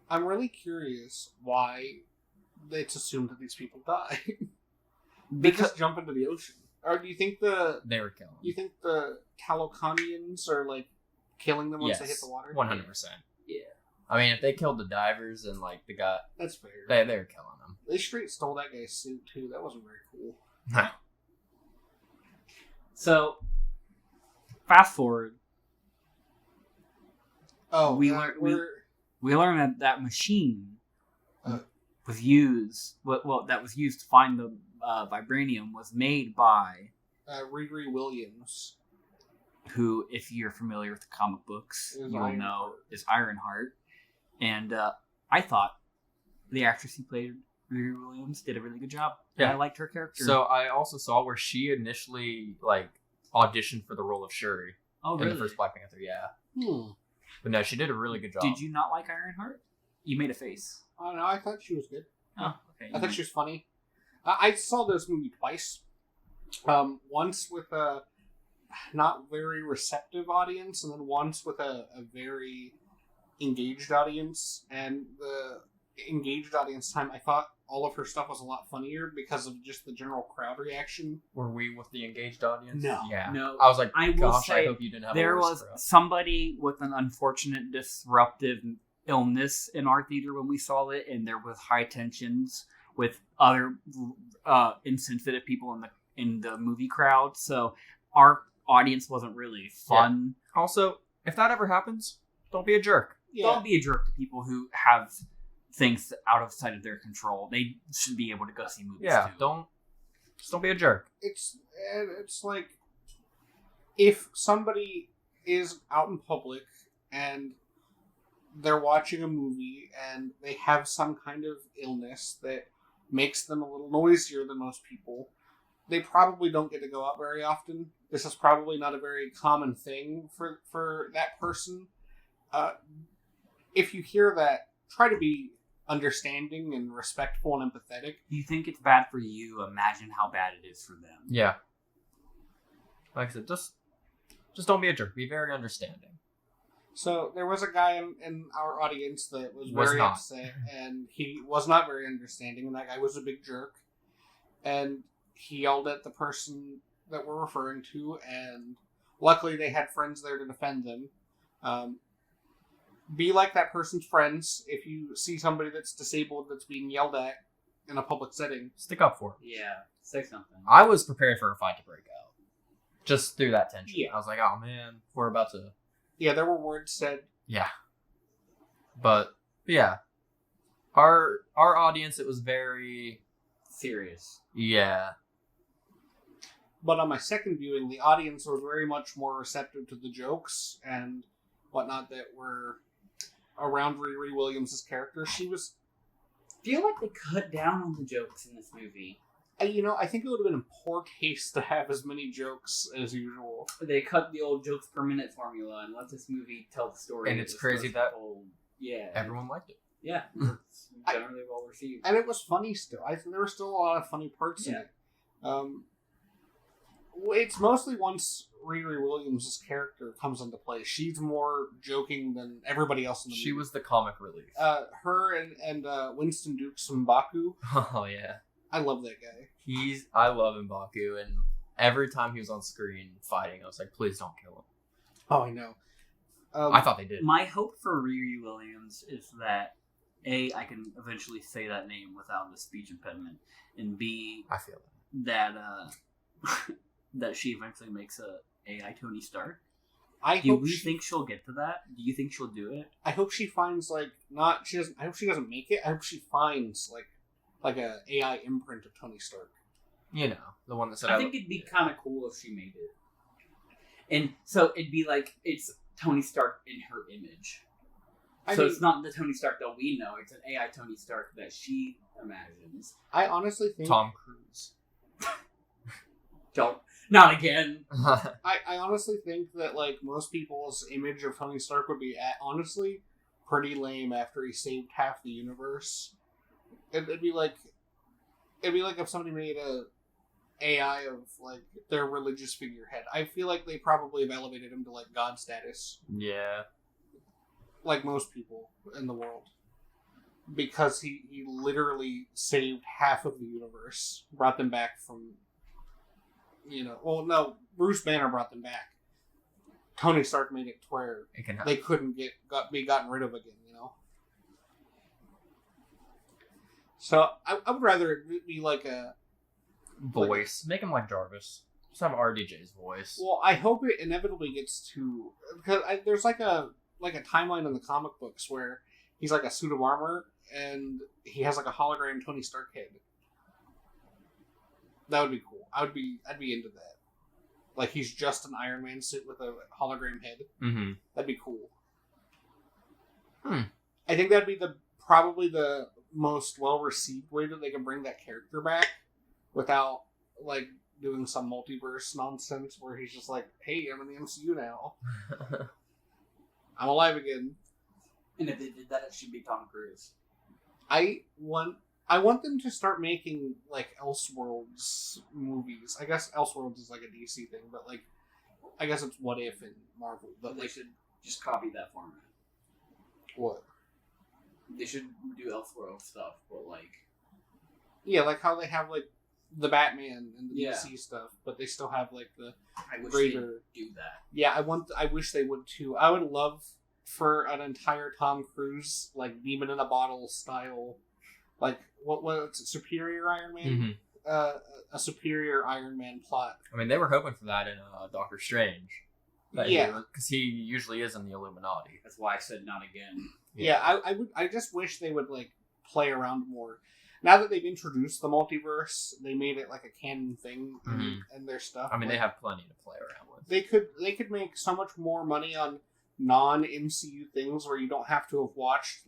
I'm really curious why it's assumed that these people die. They just jump into the ocean. Or do you think they were killing? You think the Calocanians are like killing them once they hit the water? 100%. Yeah. I mean, if they killed the divers and like the guy, that's fair. They were killing them. They straight stole that guy's suit too. That wasn't very cool. No. So, fast forward. Oh, we learned that machine was used. That was used to find the vibranium was made by Riri Williams, who, if you're familiar with the comic books, you'll know is Ironheart. And I thought the actress who played Riri Williams did a really good job. Yeah, I liked her character. So I also saw where she initially auditioned for the role of Shuri. Oh, really? In the first Black Panther, yeah. But no, she did a really good job. Did you not like Ironheart? You made a face. Oh, no, I thought she was good. Oh, okay. I thought she was funny. I saw this movie twice. Once with a not very receptive audience, and then once with a very engaged audience. And the engaged audience time, I thought all of her stuff was a lot funnier because of just the general crowd reaction. Were we with the engaged audience? No. Yeah. No. I was like, I hope you didn't have there was somebody with an unfortunate disruptive illness in our theater when we saw it, and there was high tensions with other insensitive people in the movie crowd. So our audience wasn't really fun. Yeah. Also, if that ever happens, don't be a jerk. Yeah. Don't be a jerk to people who have things out of sight of their control. They should be able to go see movies too. Don't be a jerk. It's like if somebody is out in public and they're watching a movie and they have some kind of illness that makes them a little noisier than most people, they probably don't get to go out very often. This is probably not a very common thing for that person. If you hear that, try to be understanding and respectful and empathetic. You think it's bad for you, imagine how bad it is for them. Yeah. Like I said, just don't be a jerk. Be very understanding. So there was a guy in our audience that was very upset, and he was not very understanding, and that guy was a big jerk. And he yelled at the person that we're referring to, and luckily they had friends there to defend them. Be like that person's friends. If you see somebody that's disabled that's being yelled at in a public setting, stick up for it. Yeah, say something. I was prepared for a fight to break out. Just through that tension. Yeah. I was like, oh man, we're about to... Yeah, there were words said. Yeah. But yeah. Our audience, it was very... serious. Yeah. But on my second viewing, the audience was very much more receptive to the jokes and whatnot that were around Riri Williams' character. She feel like they cut down on the jokes in this movie. I think it would have been in poor taste to have as many jokes as usual. They cut the old jokes per minute formula and let this movie tell the story. And it's crazy that everyone liked it. Yeah, it's generally well received. And it was funny still. I think there were still a lot of funny parts in it. It's mostly once Riri Williams' character comes into play. She's more joking than everybody else in the movie. She was the comic relief. Her and Winston Dukes M'Baku. Oh, yeah. I love that guy. I love M'Baku, and every time he was on screen fighting, I was like, please don't kill him. Oh, I know. I thought they did. My hope for Riri Williams is that A, I can eventually say that name without the speech impediment, and B, I feel that that she eventually makes a AI Tony Stark. I Do hope you think she'll get to that? Do you think she'll do it? I hope she finds I hope she doesn't make it. I hope she finds like a AI imprint of Tony Stark. You know, the one that said. I think it'd be kind of cool if she made it, and so it'd be like it's Tony Stark in her image. It's not the Tony Stark that we know; it's an AI Tony Stark that she imagines. I honestly think Tom Cruise. Not again. I honestly think that most people's image of Tony Stark would be honestly pretty lame after he saved half the universe. It'd be like if somebody made a AI of their religious figurehead. I feel like they probably have elevated him to God status. Yeah. Like most people in the world. Because he literally saved half of the universe. Brought them back from Bruce Banner brought them back. Tony Stark made it to where they couldn't be gotten rid of again, So I would rather it be like a voice. Make him like Jarvis. Just have RDJ's voice. Well, I hope it inevitably gets to because there's like a timeline in the comic books where he's like a suit of armor and he has like a hologram Tony Stark head. That would be cool. I'd be into that. Like he's just an Iron Man suit with a hologram head. Mm-hmm. That'd be cool. I think that'd be probably the most well-received way that they can bring that character back without doing some multiverse nonsense where he's just like, hey, I'm in the MCU now. I'm alive again. And if they did that, it should be Tom Cruise. I want them to start making Elseworlds movies. I guess Elseworlds is a DC thing, but I guess it's What If in Marvel. But they should just copy that format. What? They should do Elseworlds stuff, but yeah, how they have the Batman and the DC stuff, but they still have the I wish greater they'd do that. Yeah, I wish they would too. I would love for an entire Tom Cruise Demon in a Bottle style, what's it, Superior Iron Man, a Superior Iron Man plot. I mean, they were hoping for that in Doctor Strange. Because he usually is in the Illuminati. That's why I said not again. Yeah, I just wish they would play around more. Now that they've introduced the multiverse, they made it a canon thing and their stuff. I mean, they have plenty to play around with. They could make so much more money on non-MCU things where you don't have to have watched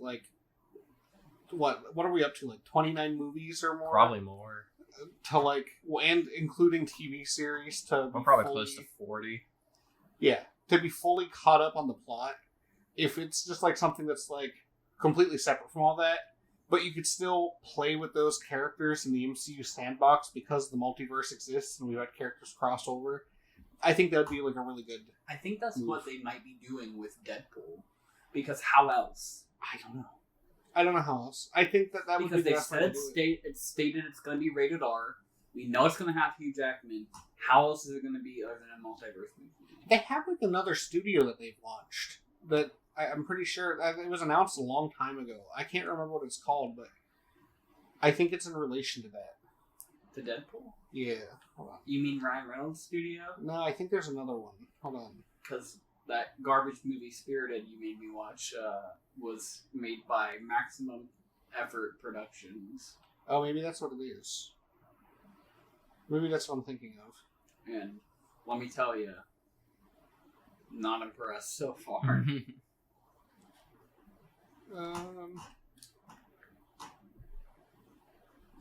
what are we up to 29 movies or more? Probably more. To and including TV series to I'm probably close to 40. Yeah, to be fully caught up on the plot. If it's just something that's completely separate from all that, but you could still play with those characters in the MCU sandbox because the multiverse exists and we've had characters cross over. I think that would be a really good. I think that's what they might be doing with Deadpool, because how else? I don't know how else. I think that would be the best way to do it. It's stated it's going to be rated R. We know it's going to have Hugh Jackman. How else is it going to be other than a multiverse movie? They have another studio that they've launched that I'm pretty sure it was announced a long time ago. I can't remember what it's called, but I think it's in relation to that. To Deadpool? Yeah. Hold on. You mean Ryan Reynolds' studio? No, I think there's another one. Hold on. Because that garbage movie Spirited you made me watch was made by Maximum Effort Productions. Oh, maybe that's what it is. Maybe that's what I'm thinking of. And let me tell you, not impressed so far.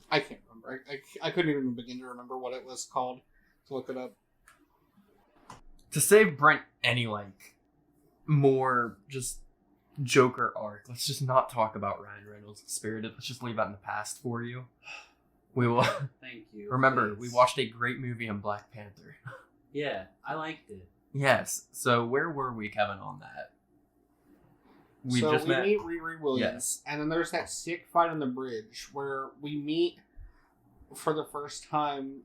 I can't remember. I couldn't even begin to remember what it was called to look it up. To save Brent any, like, more just Joker arc, let's just not talk about Ryan Reynolds' Spirited. Let's just leave that in the past for you. We will. Thank you. Remember, please. we watched a great movie in Black Panther. Yeah, I liked it. Yes. So where were we, Kevin, on that? We meet Riri Williams, and then there's that sick fight on the bridge where we meet for the first time.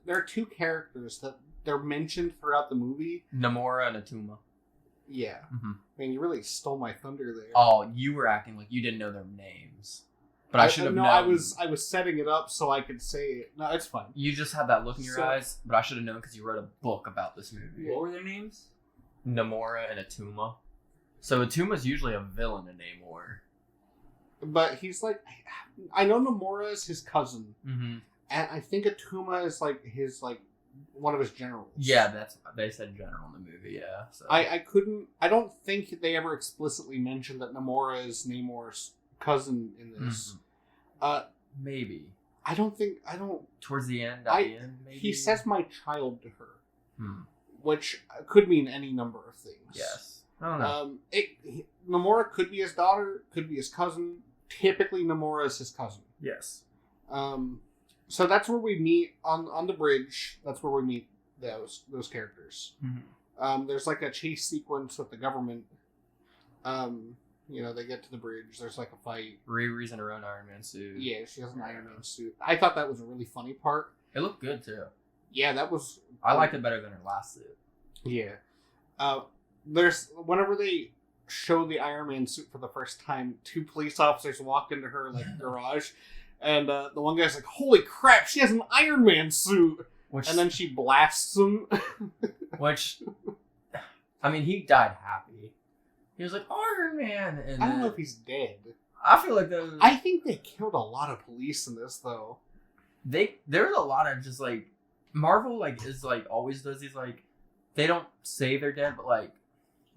There are two characters that they're mentioned throughout the movie. Namora and Atuma. Yeah. Mm-hmm. Man, you really stole my thunder there. Oh, you were acting like you didn't know their names. But I should have known. No, I was setting it up so I could say it. No, it's fine. You just had that look in your eyes, but I should have known because you wrote a book about this movie. What were their names? Namora and Atuma. So Atuma's usually a villain in Namor. But he's like... I know Namora is his cousin. Mm-hmm. And I think Atuma is like his, like, one of his generals. Yeah, they said general in the movie, yeah. So. I don't think they ever explicitly mentioned that Namora is Namor's cousin in this. Mm-hmm. Maybe. I don't... Towards the end, maybe? He says my child to her. Hmm. Which could mean any number of things. Yes. I don't know. Namora could be his daughter, could be his cousin. Typically, Namora is his cousin. Yes. So that's where we meet on the bridge. That's where we meet those characters. Mm-hmm. There's like a chase sequence with the government. They get to the bridge. There's like a fight. Riri's in her own Iron Man suit. Yeah, she has an Iron Man suit. I thought that was a really funny part. It looked good too. Yeah, that was. I liked it better than her last suit. Yeah. There's whenever they show the Iron Man suit for the first time, two police officers walk into her like garage, and the one guy's like, "Holy crap, she has an Iron Man suit!" And then she blasts him. Which, I mean, he died happy. He was like, Iron Man! And I don't know if he's dead. I feel like those... I think they killed a lot of police in this, though. There's a lot of just, like... Marvel, like, is, like, always does these, like... They don't say they're dead, but, like,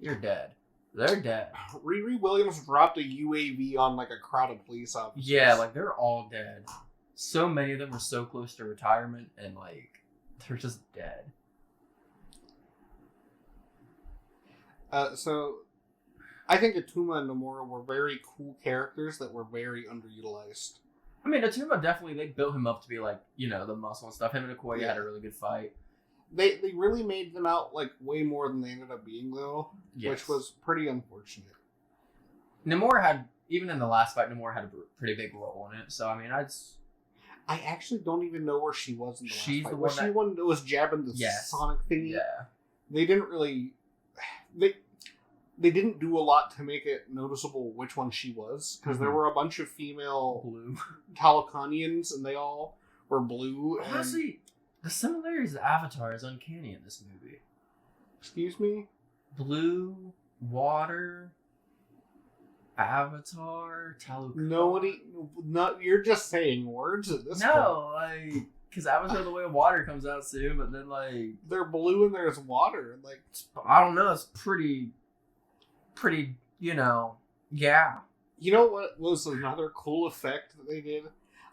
you're dead. They're dead. Riri Williams dropped a UAV on, like, a crowd of police officers. Yeah, like, they're all dead. So many of them were so close to retirement, and, like, they're just dead. So... I think Atuma and Namora were very cool characters that were very underutilized. I mean, Atuma definitely, they built him up to be like, the muscle and stuff. Him and Okoye had a really good fight. They really made them out like way more than they ended up being, though, which was pretty unfortunate. Namor had, even in the last fight, Namor had a pretty big role in it. So, I mean, I actually don't even know where she was in the last fight. Was she the one that was jabbing the Sonic thingy? Yeah. They didn't really... They didn't do a lot to make it noticeable which one she was, because there were a bunch of female blue Talokanians, and they all were blue. Honestly, the similarities to Avatar is uncanny in this movie. Excuse me? Blue, water, Avatar, Talokani. You're just saying words at this point. No, like... Because Avatar The Way of Water comes out soon, but then, like... They're blue and there's water. Like, I don't know, it's pretty, yeah. You know what was another cool effect that they did?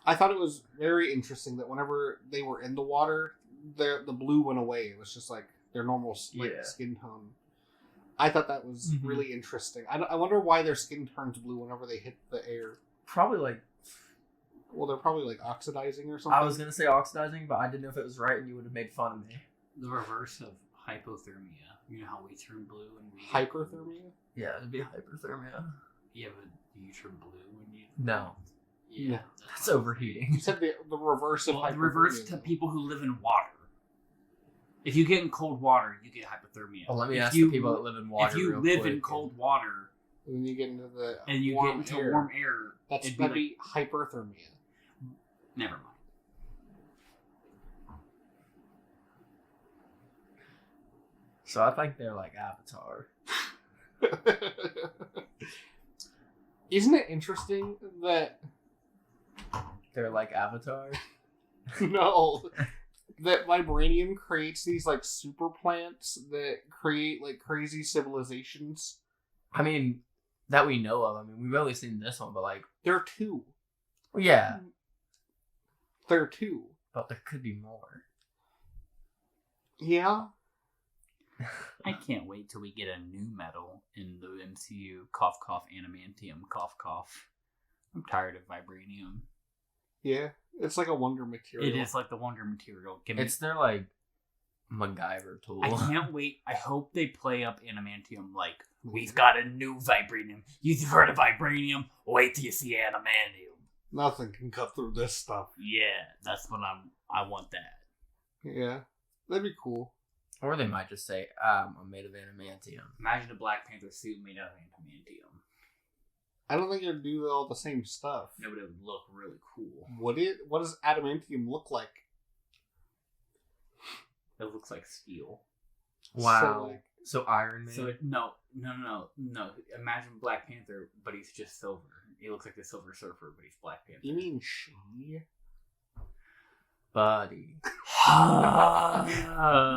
I thought it was very interesting that whenever they were in the water, the blue went away. It was just like their normal skin tone. I thought that was really interesting. I wonder why their skin turns blue whenever they hit the air. Probably like... Well, they're probably like oxidizing or something. I was going to say oxidizing, but I didn't know if it was right and you would have made fun of me. The reverse of hypothermia. You know how we turn blue and we... Hyperthermia? Yeah, it'd be hyperthermia. Yeah, but do you turn blue when you... No. Yeah. That's overheating. You said the reverse of hypothermia. The reverse to people who live in water. If you get in cold water, you get hypothermia. Well, let me ask the people that live in water. If you live in cold water... And then you get into the and you get into warm air... That'd be hyperthermia. Never mind. So I think they're like Avatar. Isn't it interesting that they're like Avatar? No. That vibranium creates these like super plants that create like crazy civilizations? I mean, that we know of. I mean, we've only seen this one, but like... There are two. Yeah. There are 2. But there could be more. Yeah. I can't wait till we get a new metal in the MCU. Cough, cough, adamantium. Cough, cough. I'm tired of vibranium. Yeah. It's like a wonder material. It is like the wonder material. It's their, like, MacGyver tool. I can't wait. I hope they play up adamantium like, we've got a new vibranium. You've heard of vibranium? Wait till you see adamantium. Nothing can cut through this stuff. Yeah, that's what I want that. Yeah. That'd be cool. Or they might just say, I'm made of adamantium. Imagine a Black Panther suit made out of adamantium. I don't think it'd do all the same stuff. No, but it would look really cool. Would it? What does adamantium look like? It looks like steel. Wow. So Iron Man? So no. Imagine Black Panther, but he's just silver. He looks like the Silver Surfer, but he's Black Panther. You mean she? Buddy.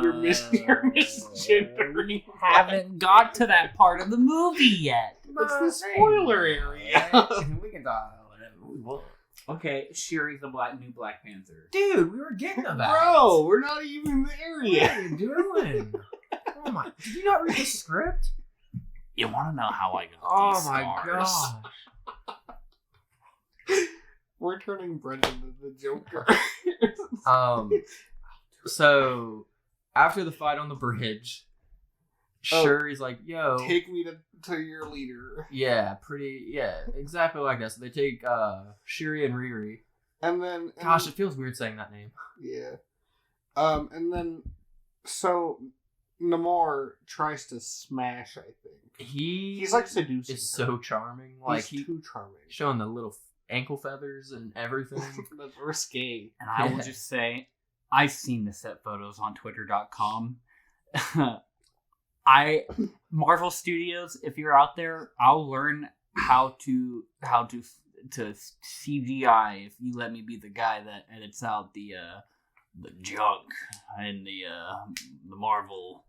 You're misgendering. We haven't got to that part of the movie yet. It's the spoiler area. We can talk about whatever we want. Okay, Shuri's the new Black Panther. Dude, we were getting to that. Bro, we're not even there yet. What are you doing? Oh my! Did you not read the script? You want to know how I got Oh these my scars? gosh! We're turning Brent into the Joker. So after the fight on the bridge, Shuri's like, "Yo, take me to your leader." Yeah, exactly like that. So they take Shuri and Riri. And then, Gosh, it feels weird saying that name. Yeah. And then, so Namor tries to smash. I think he's like seducing. Is so charming. Like he's too charming. Showing the little ankle feathers and everything. That's risque. And I will just say, I've seen the set photos on Twitter.com. Marvel Studios, if you're out there, I'll learn how to CGI if you let me be the guy that edits out the junk and the Marvel.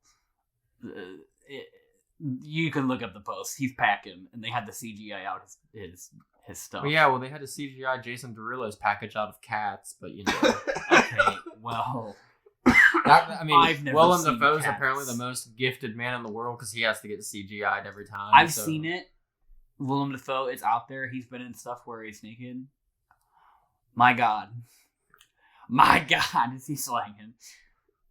You can look up the post. He's packing, and they had the CGI out his stuff. Well, yeah, they had to CGI Jason Derulo's package out of cats, but you know. Okay, well. I've never Willem seen Dafoe's cats. apparently the most gifted man in the world because he has to get CGI'd every time. I've seen it. Willem Dafoe, it's out there. He's been in stuff where he's naked. My God, is he slanging?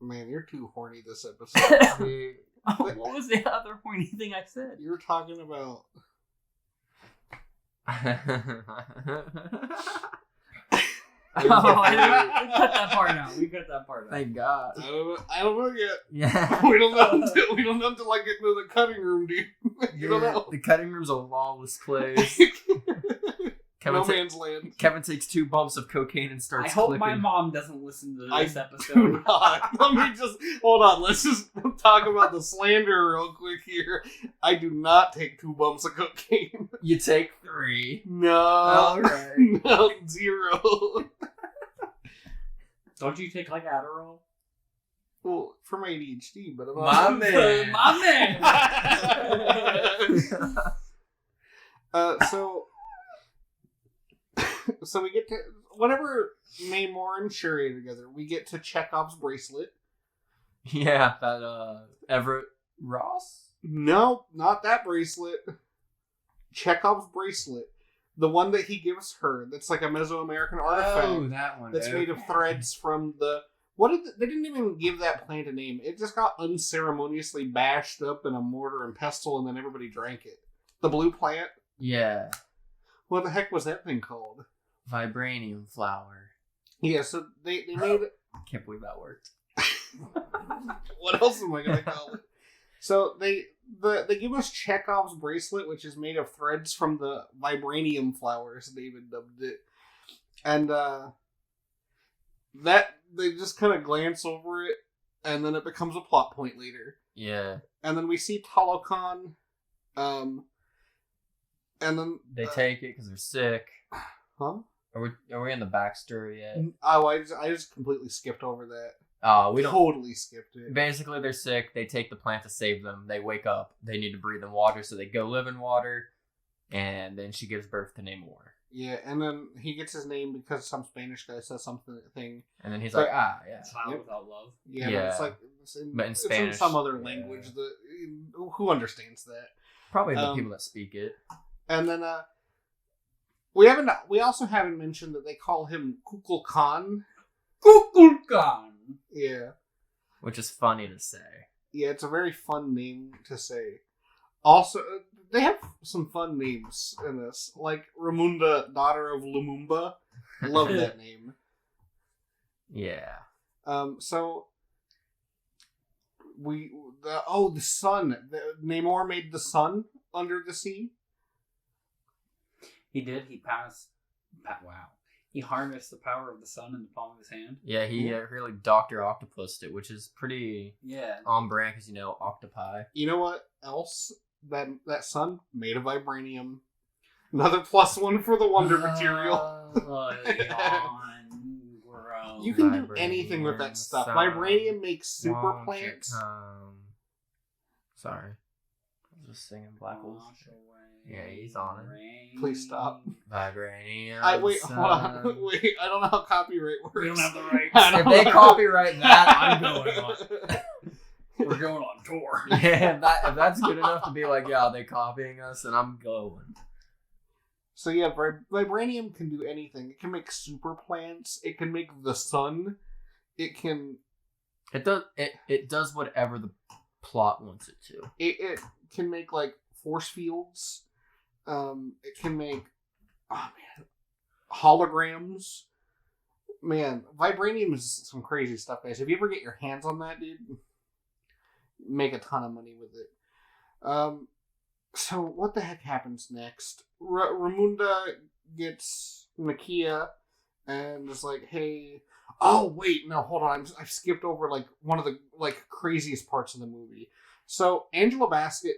Man, you're too horny this episode. What was the other horny thing I said? You're talking about. We cut that part out. Thank God. I don't know yet. Yeah. We don't know until I get into the cutting room, dude. You don't know. The cutting room's a lawless place. No man's land. Kevin takes 2 bumps of cocaine and starts I hope clicking. my mom doesn't listen to this Do episode. not. Let me just hold on. Let's just talk about the slander real quick here. I do not take 2 bumps of cocaine. You take 3. No. All right. No, 0. Don't you take like Adderall? Well, for my ADHD, but My man. So we get to whenever Namor and Shuri are together, we get to Chekhov's bracelet. Yeah, that Everett Ross? No, not that bracelet. Chekhov's bracelet. The one that he gives her, that's like a Mesoamerican artifact. Oh, that one. That's made of threads from the... They didn't even give that plant a name. It just got unceremoniously bashed up in a mortar and pestle, and then everybody drank it. The blue plant? Yeah. What the heck was that thing called? Vibranium flower. Yeah, so they made... I can't believe that worked. What else am I going to call it? So they give us Chekhov's bracelet, which is made of threads from the vibranium flowers, David dubbed it. And that they just kind of glance over it, and then it becomes a plot point later. Yeah. And then we see Talokan, and then they take it because they're sick. Huh? Are we in the backstory yet? Oh, I just completely skipped over that. Oh, we don't. Totally skipped it. Basically, they're sick. They take the plant to save them. They wake up. They need to breathe in water, so they go live in water. And then she gives birth to Namor. Yeah, and then he gets his name because some Spanish guy says something. And then he's But- like, yeah. Child without love. Yeah, Yeah. but it's like But in it's Spanish, in some other yeah. language. Who understands that? Probably the Um, people that speak it. And then we also haven't mentioned that they call him Kukul Khan. Kukulkan. Yeah. Which is funny to say. Yeah, it's a very fun name to say. Also, they have some fun names in this, like Ramunda, daughter of Lumumba. Love that name. Yeah. So the sun. Namor made the sun under the sea. He did. He passed. Wow. He harnessed the power of the sun in the palm of his hand. Yeah, he really Dr. Octopused it, which is pretty Yeah. on brand because, octopi. You know what else? That sun made of vibranium. Another +1 for the wonder material. You can do anything with that stuff. Sun, Vibranium makes super won't plants. you come? Sorry. I was just singing Black Holes. Yeah, he's on it. Please stop. Vibranium. Wait, hold on. sun. Wait, I don't know how copyright works. We don't have the rights. I don't If they know. copyright that, I'm going on. We're going on tour. Yeah, if that's good enough to be like, yeah, are they copying us? And I'm going. So yeah, vibranium can do anything. It can make super plants. It can make the sun. It can. It does whatever the plot wants it to. It can make like force fields. It can make holograms. Man, vibranium is some crazy stuff, guys. If you ever get your hands on that, dude, make a ton of money with it. So what the heck happens next? Ramunda gets Nakia and is like, "Hey, oh wait, no, hold on, I've skipped over like one of the like craziest parts of the movie." So Angela Bassett,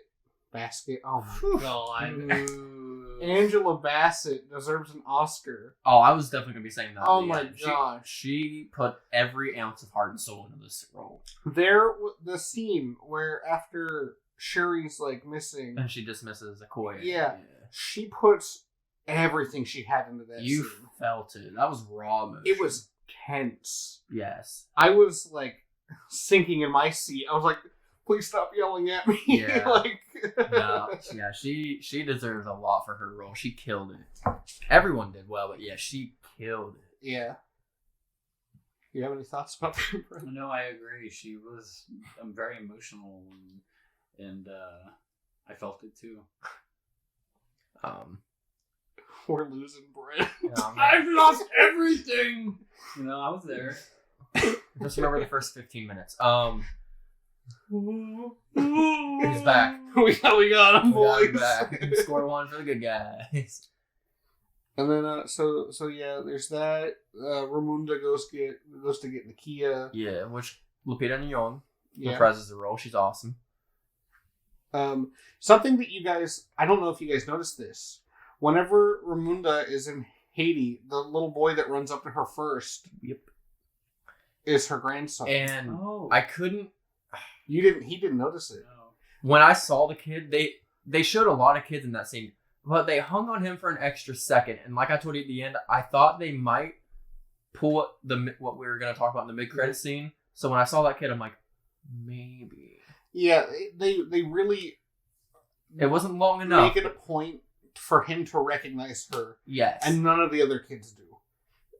oh my god, Angela Bassett deserves an Oscar. Oh, I was definitely gonna be saying that. Oh but my yeah, gosh. she put every ounce of heart and soul into this role, The scene where after Shuri's like missing, and she dismisses Okoye. Yeah. she puts everything she had into that You scene. felt it. That was raw emotion. It was tense. Yes. I was like sinking in my seat. I was like, please stop yelling at me. Yeah. Like, No, yeah, she deserves a lot for her role. She killed it. Everyone did well, but yeah, she killed it. yeah. You have any thoughts about that, Brent? No, I agree. She was very emotional, and I felt it too. We're losing Brent. I've lost everything. I was there. Just remember the first 15 minutes. He's back. we got him, We got boys. him back. Score one for the good guys. And then, so yeah, there's that. Ramunda goes to get Nakia. Yeah, which Lupita Nyong'o Yeah. reprises the role. She's awesome. Something that you guys, I don't know if you guys noticed this. Whenever Ramunda is in Haiti, the little boy that runs up to her first, is her grandson. And I couldn't. He didn't notice it. When I saw the kid, they showed a lot of kids in that scene, but they hung on him for an extra second. And like I told you at the end, I thought they might pull what we were going to talk about in the mid-credit scene. So when I saw that kid, I'm like, maybe. Yeah, they really It wasn't long enough. make it a point for him to recognize her, Yes. and none of the other kids do.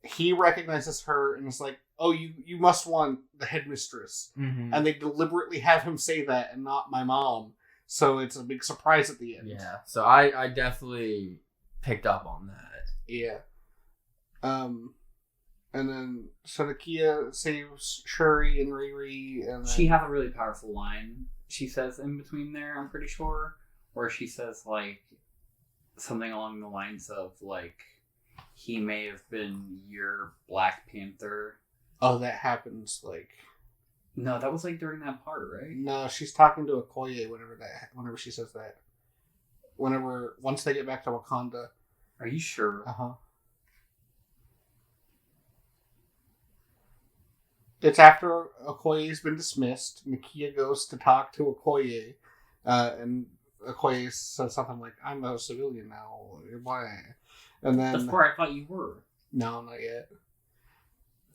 He recognizes her and is like, "Oh, you must want the headmistress," Mm-hmm. and they deliberately have him say that and not my mom. So it's a big surprise at the end. Yeah. So I definitely picked up on that. Yeah. And then so Nakia saves Shuri and Riri, and then, She has a really powerful line she says in between there, I'm pretty sure, where she says like something along the lines of like, he may have been your Black Panther. Oh, that happens like. No, that was like during that part, right? No, she's talking to Okoye whenever she says that. Once they get back to Wakanda. Are you sure? Uh-huh. It's after Okoye's been dismissed. Nakia goes to talk to Okoye, and Okoye says something like, "I'm a civilian now." Why? And then That's where I thought you were. no, not yet.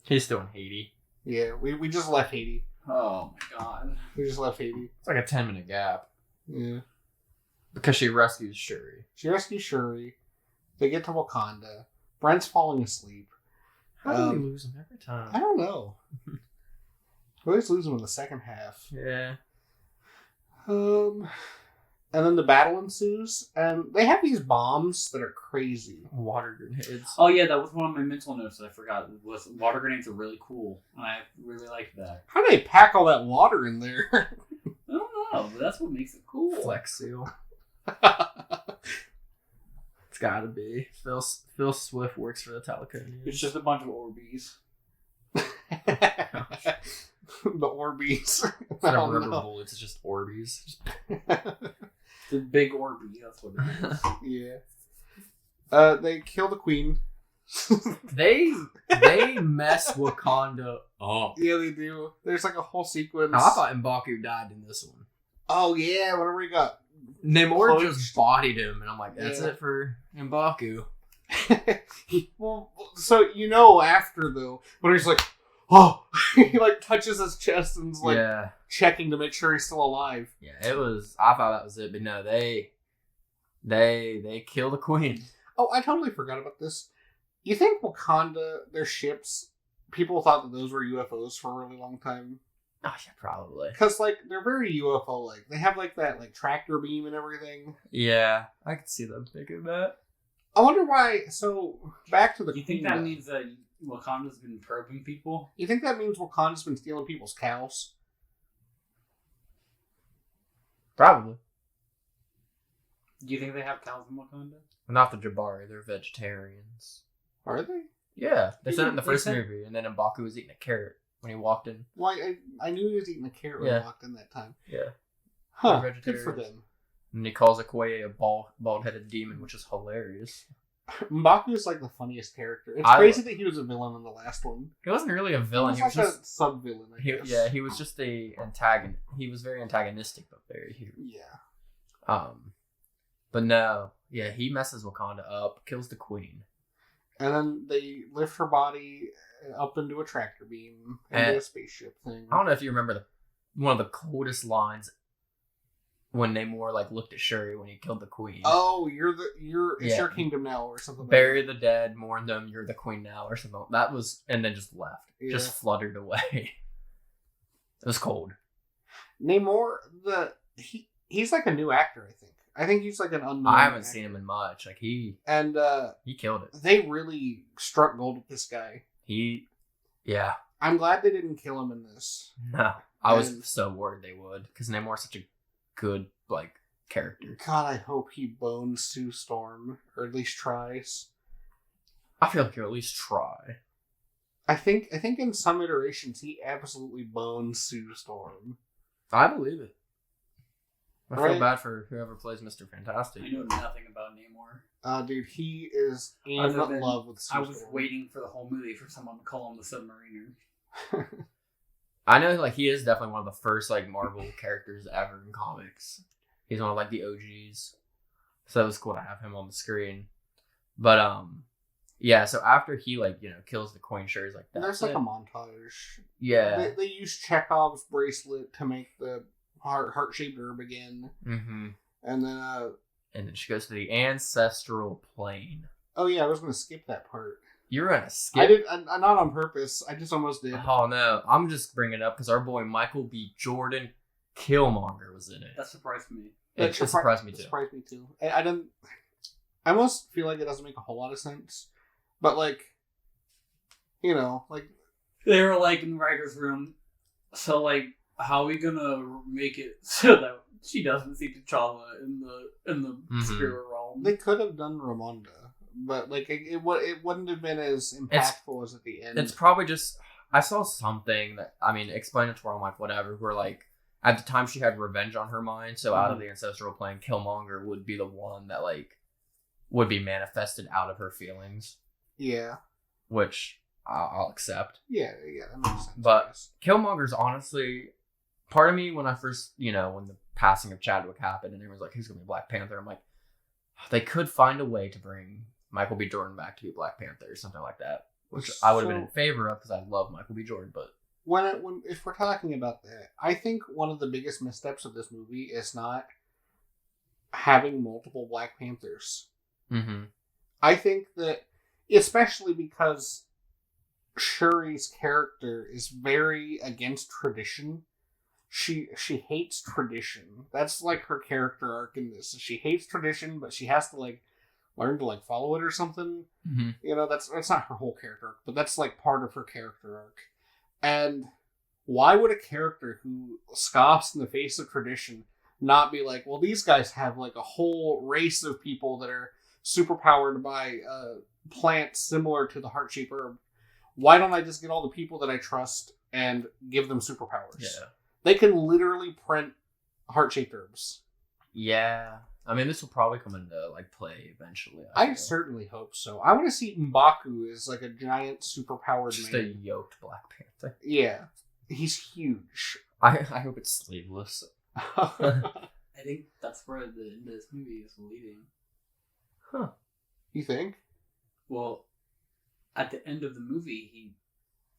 He's still in Haiti. Yeah, we just left Haiti. Oh my god. We just left Haiti. It's like a 10-minute gap. Yeah. Because she rescues Shuri. She rescues Shuri. They get to Wakanda. Brent's falling asleep. How do we lose him every time? I don't know. We always lose him in the second half. Yeah. And then the battle ensues, and they have these bombs that are crazy. Water grenades. Oh yeah, that was one of my mental notes that I forgot. Was water grenades are really cool, and I really liked that. How do they pack all that water in there? I don't know, but that's what makes it cool. Flex seal. It's gotta be. Phil Swift works for the Teleconians. It's just a bunch of Orbeez. The Orbeez. Instead of rubber bullets, it's just Orbeez. The big Orbee, that's what it is. Yeah. They kill the queen. They mess Wakanda up. Yeah, they do. There's like a whole sequence. Now, I thought M'Baku died in this one. Oh yeah, whenever he got Namor Cloaked. just bodied him, and I'm like, that's Yeah. it for M'Baku. well, so after though, when he's like, oh, he like touches his chest and's like Yeah. checking to make sure he's still alive. Yeah, it was. I thought that was it, but no, they kill the queen. Oh, I totally forgot about this. You think Wakanda, their ships, people thought that those were UFOs for a really long time? Oh yeah, probably. Because like they're very UFO like. They have like that like tractor beam and everything. Yeah, I could see them thinking that. I wonder why. So back to the. Do you think that means that Wakanda's been probing people? You think that means Wakanda's been stealing people's cows? Probably. Do you think they have cows in Wakanda? Not the Jabari, they're vegetarians. Are they? Yeah, they said it in the They first said- movie, and then M'Baku was eating a carrot when he walked in. Well, I knew he was eating a carrot when Yeah. I walked in that time. Yeah. Huh. They're Good for vegetarians. them. And he calls Okoye a bald-headed demon, which is hilarious. M'Baku is like the funniest character. It's I crazy that he was a villain in the last one. He wasn't really a villain. He was like a sub-villain, I guess. Yeah, he was just a antagonist. He was very antagonistic, but very huge. Yeah. But no, yeah, he messes Wakanda up, kills the queen. And then they lift her body up into a tractor beam, into a spaceship thing. I don't know if you remember one of the coldest lines when Namor like looked at Shuri when he killed the queen. Oh, it's Yeah. your kingdom now, or something. Bury like the dead, mourn them, you're the queen now, or something. That was, and then just left, Yeah. just fluttered away. It was cold. that. Namor, he's like a new actor. I think he's like an unknown. I haven't actor. seen him in much. Like he killed it. They really struck gold with this guy. Yeah. I'm glad they didn't kill him in this. No, I was And- so worried they would because Namor's such a good like character. God, I hope he bones Sue Storm, or at least tries. I feel like he'll at least try. I think in some iterations he absolutely bones Sue Storm. I believe it. I feel Right. bad for whoever plays Mr. Fantastic. I know nothing about Namor. Dude, he is in Other than love with Sue I was Storm. waiting for the whole movie for someone to call him the Submariner. I know like he is definitely one of the first like Marvel characters ever in comics. He's one of like the OGs. So it was cool to have him on the screen. But yeah, so after he like, kills the queen, Shuri's like that. There's like a montage. Yeah. They use Chekhov's bracelet to make the heart-shaped herb again. Mm-hmm. And then And then she goes to the ancestral plane. oh yeah, I was gonna skip that part. You're gonna skip. I did. I not on purpose. I just almost did. Oh no, I'm just bringing it up because our boy Michael B. Jordan Killmonger was in it. That surprised me. It surprised me too. Surprised me too. I didn't. I almost feel like it doesn't make a whole lot of sense, but like, like They were like in the writer's room, so like, how are we gonna make it so that she doesn't see T'Challa in the Mhm. spirit realm? they could have done Ramonda, but like it wouldn't have been as impactful as at the end. It's probably just I saw something that explanatory. I'm like whatever. Where like at the time she had revenge on her mind, so out of the ancestral plane, Killmonger would be the one that like would be manifested out of her feelings, yeah, which I'll accept. yeah, that makes sense. But- I guess. Killmonger's honestly part of me when I first, when the passing of Chadwick happened and everyone's like, he's gonna be Black Panther. I'm like, they could find a way to bring Michael B. Jordan back to be Black Panther or something like that, which I would have been in favor of because I love Michael B. Jordan. But if we're talking about that, I think one of the biggest missteps of this movie is not having multiple Black Panthers. mm-hmm. I think that, especially because Shuri's character is very against tradition. She hates tradition. That's like her character arc in this. She hates tradition, but she has to like learn to like follow it or something. Mm-hmm. You know, that's not her whole character arc, but that's like part of her character arc. And why would a character who scoffs in the face of tradition not be like, well, these guys have like a whole race of people that are superpowered by plants similar to the heart-shaped herb. Why don't I just get all the people that I trust and give them superpowers? Yeah. They can literally print heart-shaped herbs. Yeah. I mean, this will probably come into like play eventually. I certainly hope so. I want to see M'Baku as like a giant superpowered just man. a yoked Black Panther. Yeah. He's huge. I hope it's sleeveless. I think that's where the end of this movie is leading. Huh. You think? Well, at the end of the movie, he,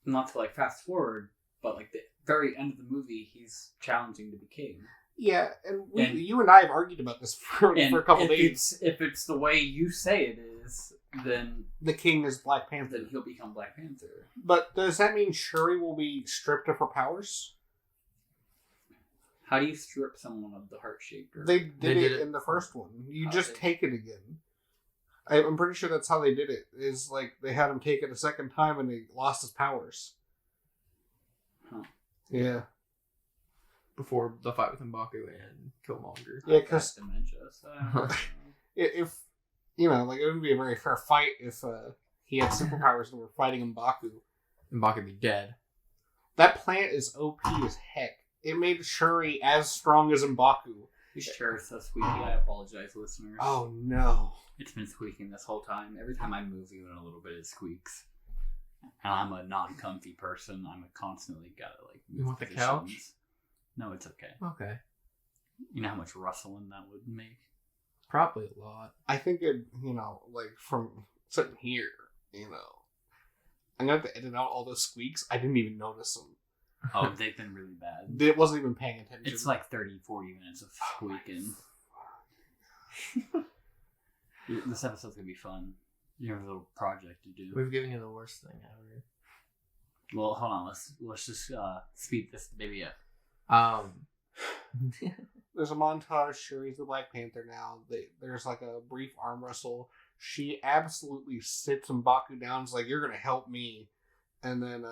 not to like fast forward, but like the very end of the movie, he's challenging to be king. Yeah, and you and I have argued about this for a couple days. If it's the way you say it is, then the king is Black Panther. Then he'll become Black Panther. But does that mean Shuri will be stripped of her powers? How do you strip someone of the heart-shaped herb? They did it in the first one. You just take it again. I'm pretty sure that's how they did it. Is like they had him take it a second time and he lost his powers. Huh. Yeah. Before the fight with M'Baku and Killmonger. Yeah, because dementia. So I don't know. if you know, like it wouldn't be a very fair fight if he had superpowers and were fighting M'Baku. M'Baku would be dead. That plant is OP as heck. It made Shuri as strong as M'Baku. This chair is so squeaky. I apologize, listeners. Oh no! It's been squeaking this whole time. Every time I move even a little bit, it squeaks. And I'm a non-comfy person. I'm constantly gotta like move You want the positions. couch? No, it's okay. Okay. You know how much rustling that would make? Probably a lot. I think it, you know, like from sitting here, you know, I'm gonna have to edit out all those squeaks. I didn't even notice them. Oh, they've been really bad. It wasn't even paying attention. It's like 30, 40 minutes of squeaking. This episode's gonna be fun. You have a little project to do. We've given you the worst thing ever. Well, hold on. Let's just speed this baby up. There's a montage. Shuri's the Black Panther now. There's like a brief arm wrestle. She absolutely sits M'Baku down. It's like, you're gonna help me. And then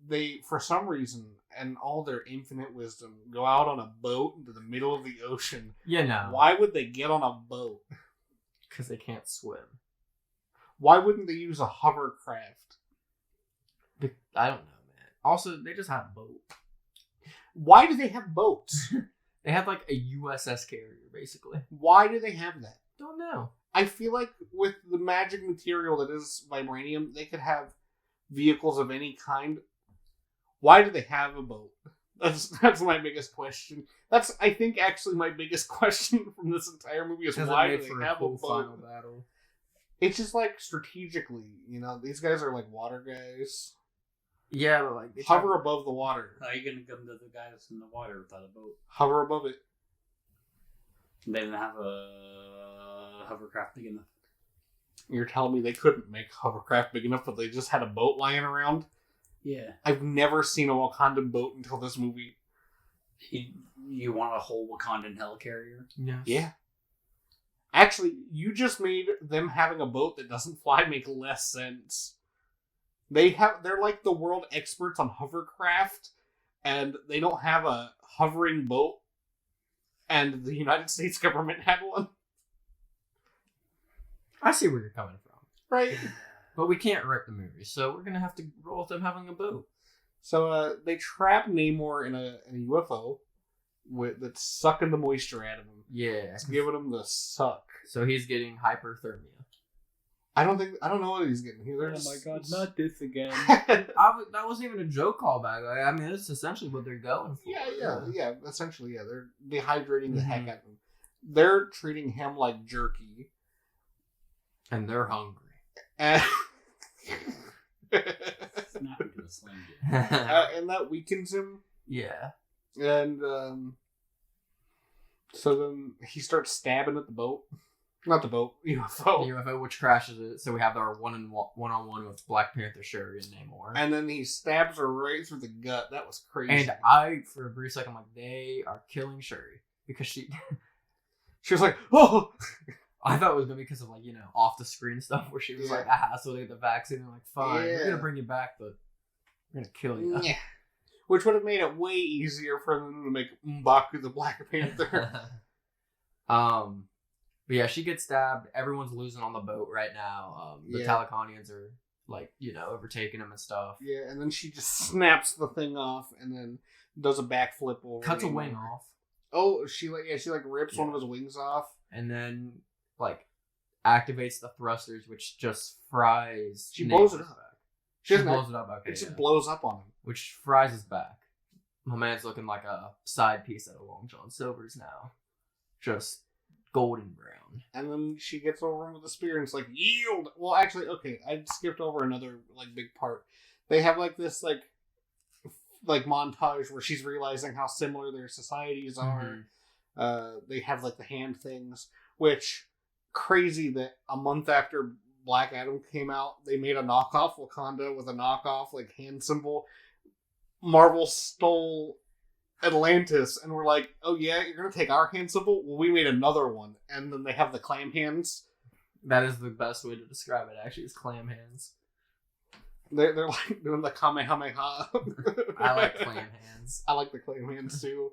they, for some reason, and all their infinite wisdom, go out on a boat into the middle of the ocean. Yeah, no. Why would they get on a boat? Because they can't swim. Why wouldn't they use a hovercraft? I don't know, man. Also, they just have a boat. Why do they have boats? They have like a USS carrier, basically. Why do they have that? Don't know. I feel like with the magic material that is vibranium, they could have vehicles of any kind. Why do they have a boat? That's my biggest question. That's, I think, actually my biggest question from this entire movie is why do they have a boat? Final battle. It's just like strategically, you know, these guys are like water guys. Yeah, but like they hover above the water. How are you gonna come to the guy that's in the water without a boat? Hover above it. They didn't have a hovercraft big enough. You're telling me they couldn't make hovercraft big enough, but they just had a boat lying around? Yeah. I've never seen a Wakandan boat until this movie. You want a whole Wakandan helicarrier? Yes. Yeah. Actually, you just made them having a boat that doesn't fly make less sense. They're like the world experts on hovercraft, and they don't have a hovering boat, and the United States government had one. I see where you're coming from. Right. But we can't wreck the movie, so we're gonna have to roll with them having a boat. So they trap Namor in a UFO that's sucking the moisture out of him. Yeah. It's giving him the suck. So he's getting hyperthermia. I don't know what he's getting. Oh my god, not this again. That wasn't even a joke callback. I mean, it's essentially what they're going for. Yeah. Essentially, yeah. They're dehydrating the heck out of him. They're treating him like jerky. And they're hungry. And, Snap into a sling. and that weakens him. Yeah. And so then he starts stabbing at the boat. Not the boat, UFO. The UFO, which crashes it. So we have our one-on-one with Black Panther, Shuri, and Namor. And then he stabs her right through the gut. That was crazy. And I, for a brief second, I'm like, they are killing Shuri. Because she was like, oh! I thought it was going to be because of, like, off the screen stuff where she was like, so they get the vaccine. And like, fine, we're going to bring you back, but we're going to kill you. Yeah. Which would have made it way easier for them to make M'Baku the Black Panther. But yeah, she gets stabbed. Everyone's losing on the boat right now. The Talakanians are, like, overtaking them and stuff. Yeah, and then she just snaps the thing off and then does a backflip over. Cuts a wing off. Oh, she rips one of his wings off. And then, like, activates the thrusters, which just fries. She blows it up. She blows it up, okay. It just blows up on him. Which fries his back. My man's looking like a side piece out of Long John Silver's now. Just golden brown. And then she gets over him with a spear and it's like, yield! Well, actually, okay, I skipped over another, like, big part. They have, like, this, like montage where she's realizing how similar their societies are. Mm-hmm. They have, like, the hand things, which, crazy that a month after Black Adam came out, they made a knockoff Wakanda with a knockoff, like, hand symbol. Marvel stole Atlantis, and we're like, oh yeah, you're gonna take our hand symbol? Well, we made another one, and then they have the clam hands. That is the best way to describe it, actually, is clam hands. They're like doing the Kamehameha. I like clam hands. I like the clam hands too.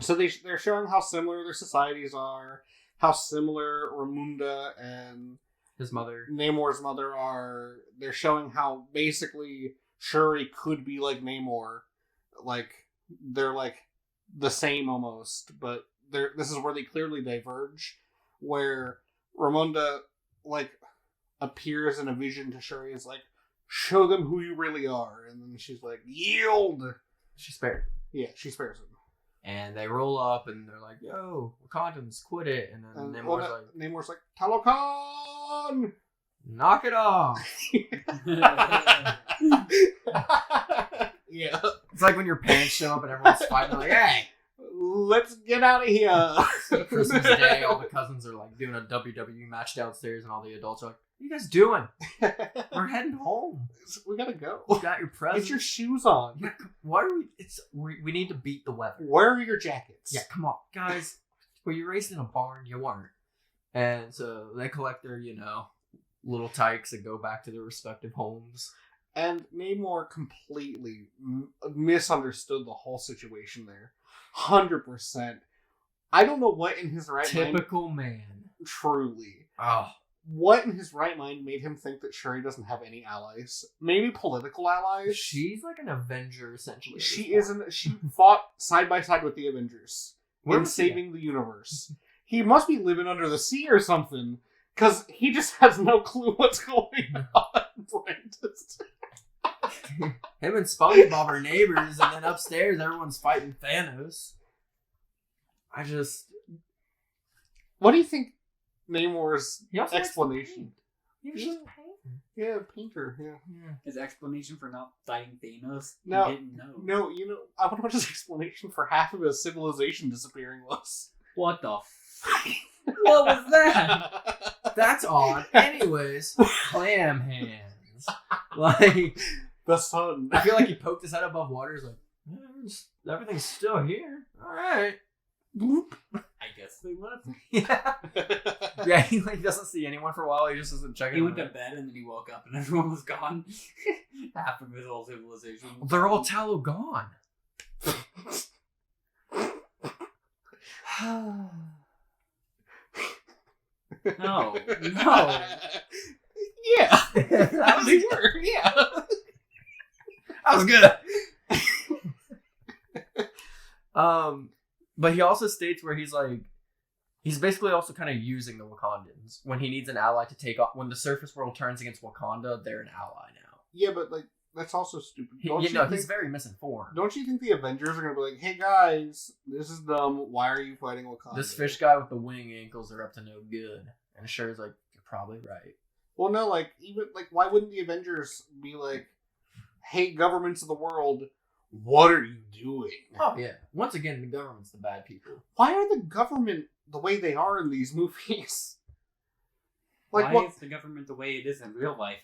So they're showing how similar their societies are, how similar Ramunda and his mother, Namor's mother, are. They're showing how basically Shuri could be like Namor. Like, they're like the same almost, but this is where they clearly diverge, where Ramunda, like, appears in a vision to Shuri as like, show them who you really are, and then she's like, yield! She spared. Yeah, she spares him. And they roll up and they're like, yo, Wakandans, quit it. And then Namor's like, Talokan! Knock it off! Yeah. It's like when your parents show up and everyone's fighting, like, hey! Let's get out of here! Christmas Day, all the cousins are like doing a WWE match downstairs and all the adults are like, what are you guys doing? We're heading home. We gotta go. You got your presents. Get your shoes on. Yeah, why are we need to beat the weather. Where are your jackets? Yeah, come on. Guys, were you raised in a barn? You weren't. And so they collect their, little tykes and go back to their respective homes. And Namor completely misunderstood the whole situation there. 100%. I don't know what in his right mind... Typical man. Truly. Oh. What in his right mind made him think that Shuri doesn't have any allies? Maybe political allies? She's like an Avenger, essentially. She fought side by side with the Avengers in saving the universe. He must be living under the sea or something, because he just has no clue what's going on, Brent. Him and SpongeBob are neighbors, and then upstairs everyone's fighting Thanos. What do you think Namor's explanation? He was just a painter. Yeah, painter. Yeah. His explanation for not fighting Thanos? No, he didn't know. No, I wonder what his explanation for half of his civilization disappearing was. What the what was that? That's odd. Anyways, clam hands. Like, the sun. I feel like he poked his head above water. He's like, everything's still here. All right. Bloop. I guess they left. Yeah. Yeah, he doesn't see anyone for a while. He just doesn't check it. He went to bed and then he woke up and everyone was gone. Half of his whole civilization. They're all tallow gone. No. Yeah. That was good. Yeah. That was good. But he also states where he's basically also kind of using the Wakandans when he needs an ally to take off. When the surface world turns against Wakanda, they're an ally now. Yeah, but that's also stupid. He's very misinformed. Don't you think the Avengers are gonna be like, hey guys, this is dumb. Why are you fighting Wakanda? This fish guy with the wing ankles are up to no good. And Shuri's like, you're probably right. Well, no, like, even, like, why wouldn't the Avengers be like, hey, governments of the world, what are you doing? Oh, yeah. Once again, the government's the bad people. Why are the government the way they are in these movies? Like, why is the government the way it is in real life?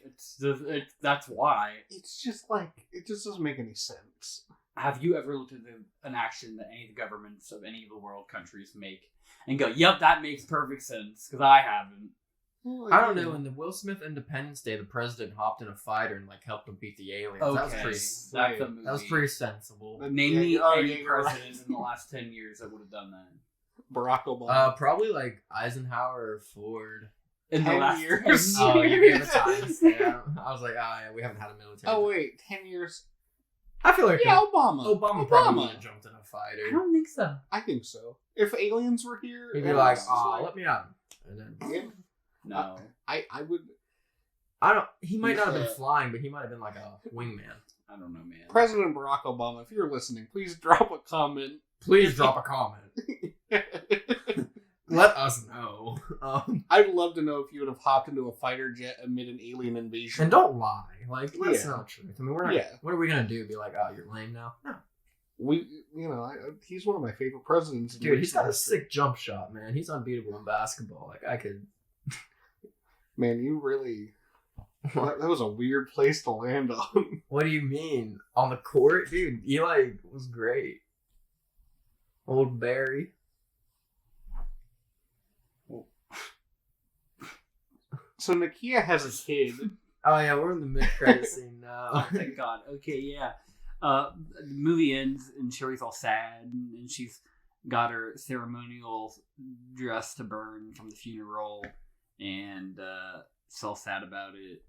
That's why. It's just like, it just doesn't make any sense. Have you ever looked at an action that any of the governments of any of the world countries make and go, yep, that makes perfect sense? Because I haven't. Well, I don't know. In the Will Smith Independence Day, the president hopped in a fighter and like helped him beat the aliens. Okay, That was pretty. that's a movie. That was pretty sensible. Name me any you're president in the last 10 years that would have done that. Barack Obama. Probably like Eisenhower or Ford. In the 10 last years. 10 Oh, you gave years. it times. Yeah. I was like, oh yeah, we haven't had a military. Oh, wait, 10 years. I feel like Yeah, Obama. Obama probably would have jumped in a I fighter. don't think so. I think so. If aliens were here, He'd be and like, it's oh, like- let me out. And then Yeah, No. I would. I don't. He might not have been Yeah. flying, but he might have been like a wingman. I don't know, man. President Barack Obama, if you're listening, please drop a comment. Please drop a comment. Let us know. I'd love to know if you would have hopped into a fighter jet amid an alien invasion. And don't lie. Like, that's Yeah. not true. I mean, we're not. Yeah. What are we gonna do? Be like, oh, you're lame now? No. He's one of my favorite presidents. in Dude, he's recent got a history. sick jump shot, man. He's unbeatable in basketball. Like, I could. Man, you really. That was a weird place to land on. What do you mean? On the court? Dude, Eli was great. Old Barry. So Nakia has a kid. Oh, yeah, we're in the mid-credit scene now. Oh, thank God. Okay, yeah. The movie ends and Sherry's all sad and she's got her ceremonial dress to burn from the funeral and she's all sad about it.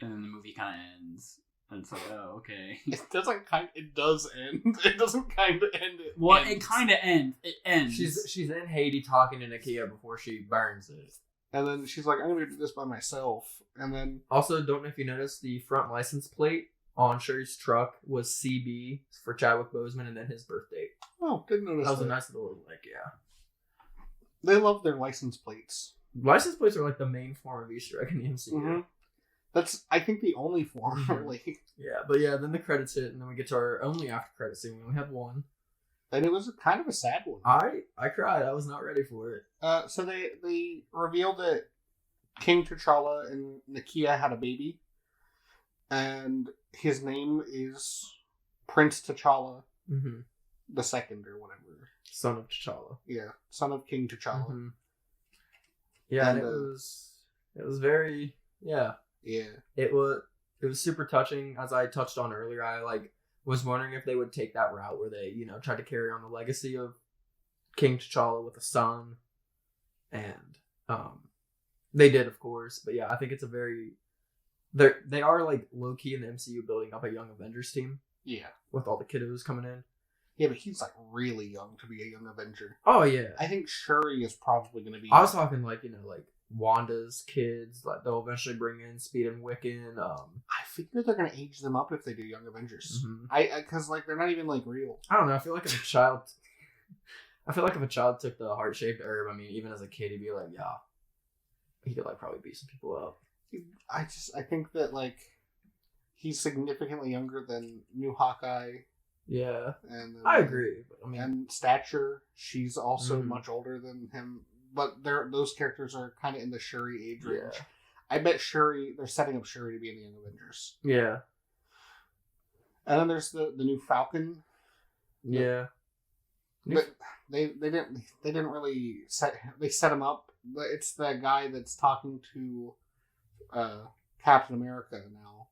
And then the movie kind of ends. And it's like, oh, okay. It doesn't It does end. It doesn't kind of end. Well, ends. it kind of ends. It ends. She's in Haiti talking to Nakia before she burns it. And then she's like, I'm going to do this by myself. And then... Also, don't know if you noticed, the front license plate on Sherry's truck was CB for Chadwick Boseman and then his birth date. Oh, didn't notice That was that. a nice little, like, yeah. They love their license plates. License plates are like the main form of Easter egg in the MCU. Mhm. That's, I think, the only form, Mhm. really. Yeah, but yeah, then the credits hit, and then we get to our only after credit scene. We only had one. And it was kind of a sad one. I cried. I was not ready for it. So they revealed that King T'Challa and Nakia had a baby. And his name is Prince T'Challa Mm-hmm. the second or whatever. Son of T'Challa. Yeah, son of King T'Challa. Mhm. Yeah, and And, it was very, yeah. Yeah. It was super touching. As I touched on earlier, I was wondering if they would take that route where they, tried to carry on the legacy of King T'Challa with a son, and they did, of course. But yeah, I think it's a very they are like low key in the MCU building up a young Avengers team Yeah. with all the kiddos coming in. Yeah, but he's like really young to be a young Avenger. Oh yeah, I think Shuri is probably going to be. I was talking like Wanda's kids. Like they'll eventually bring in Speed and Wiccan. I figure they're going to age them up if they do Young Avengers. Mhm. Because like they're not even like real. I don't know. I feel like if a child took the heart shaped herb, I mean, even as a kid, he'd be like, yeah, he could like probably beat some people up. I think that like he's significantly younger than New Hawkeye. Yeah, And I agree. But, I mean, And Stature, she's also Mhm. much older than him. But those characters are kind of in the Shuri age range. Yeah. I bet they're setting up Shuri to be in the Young Avengers. yeah, And then there's the new Falcon. yeah. But they didn't really set him up. But it's the guy that's talking to Captain America now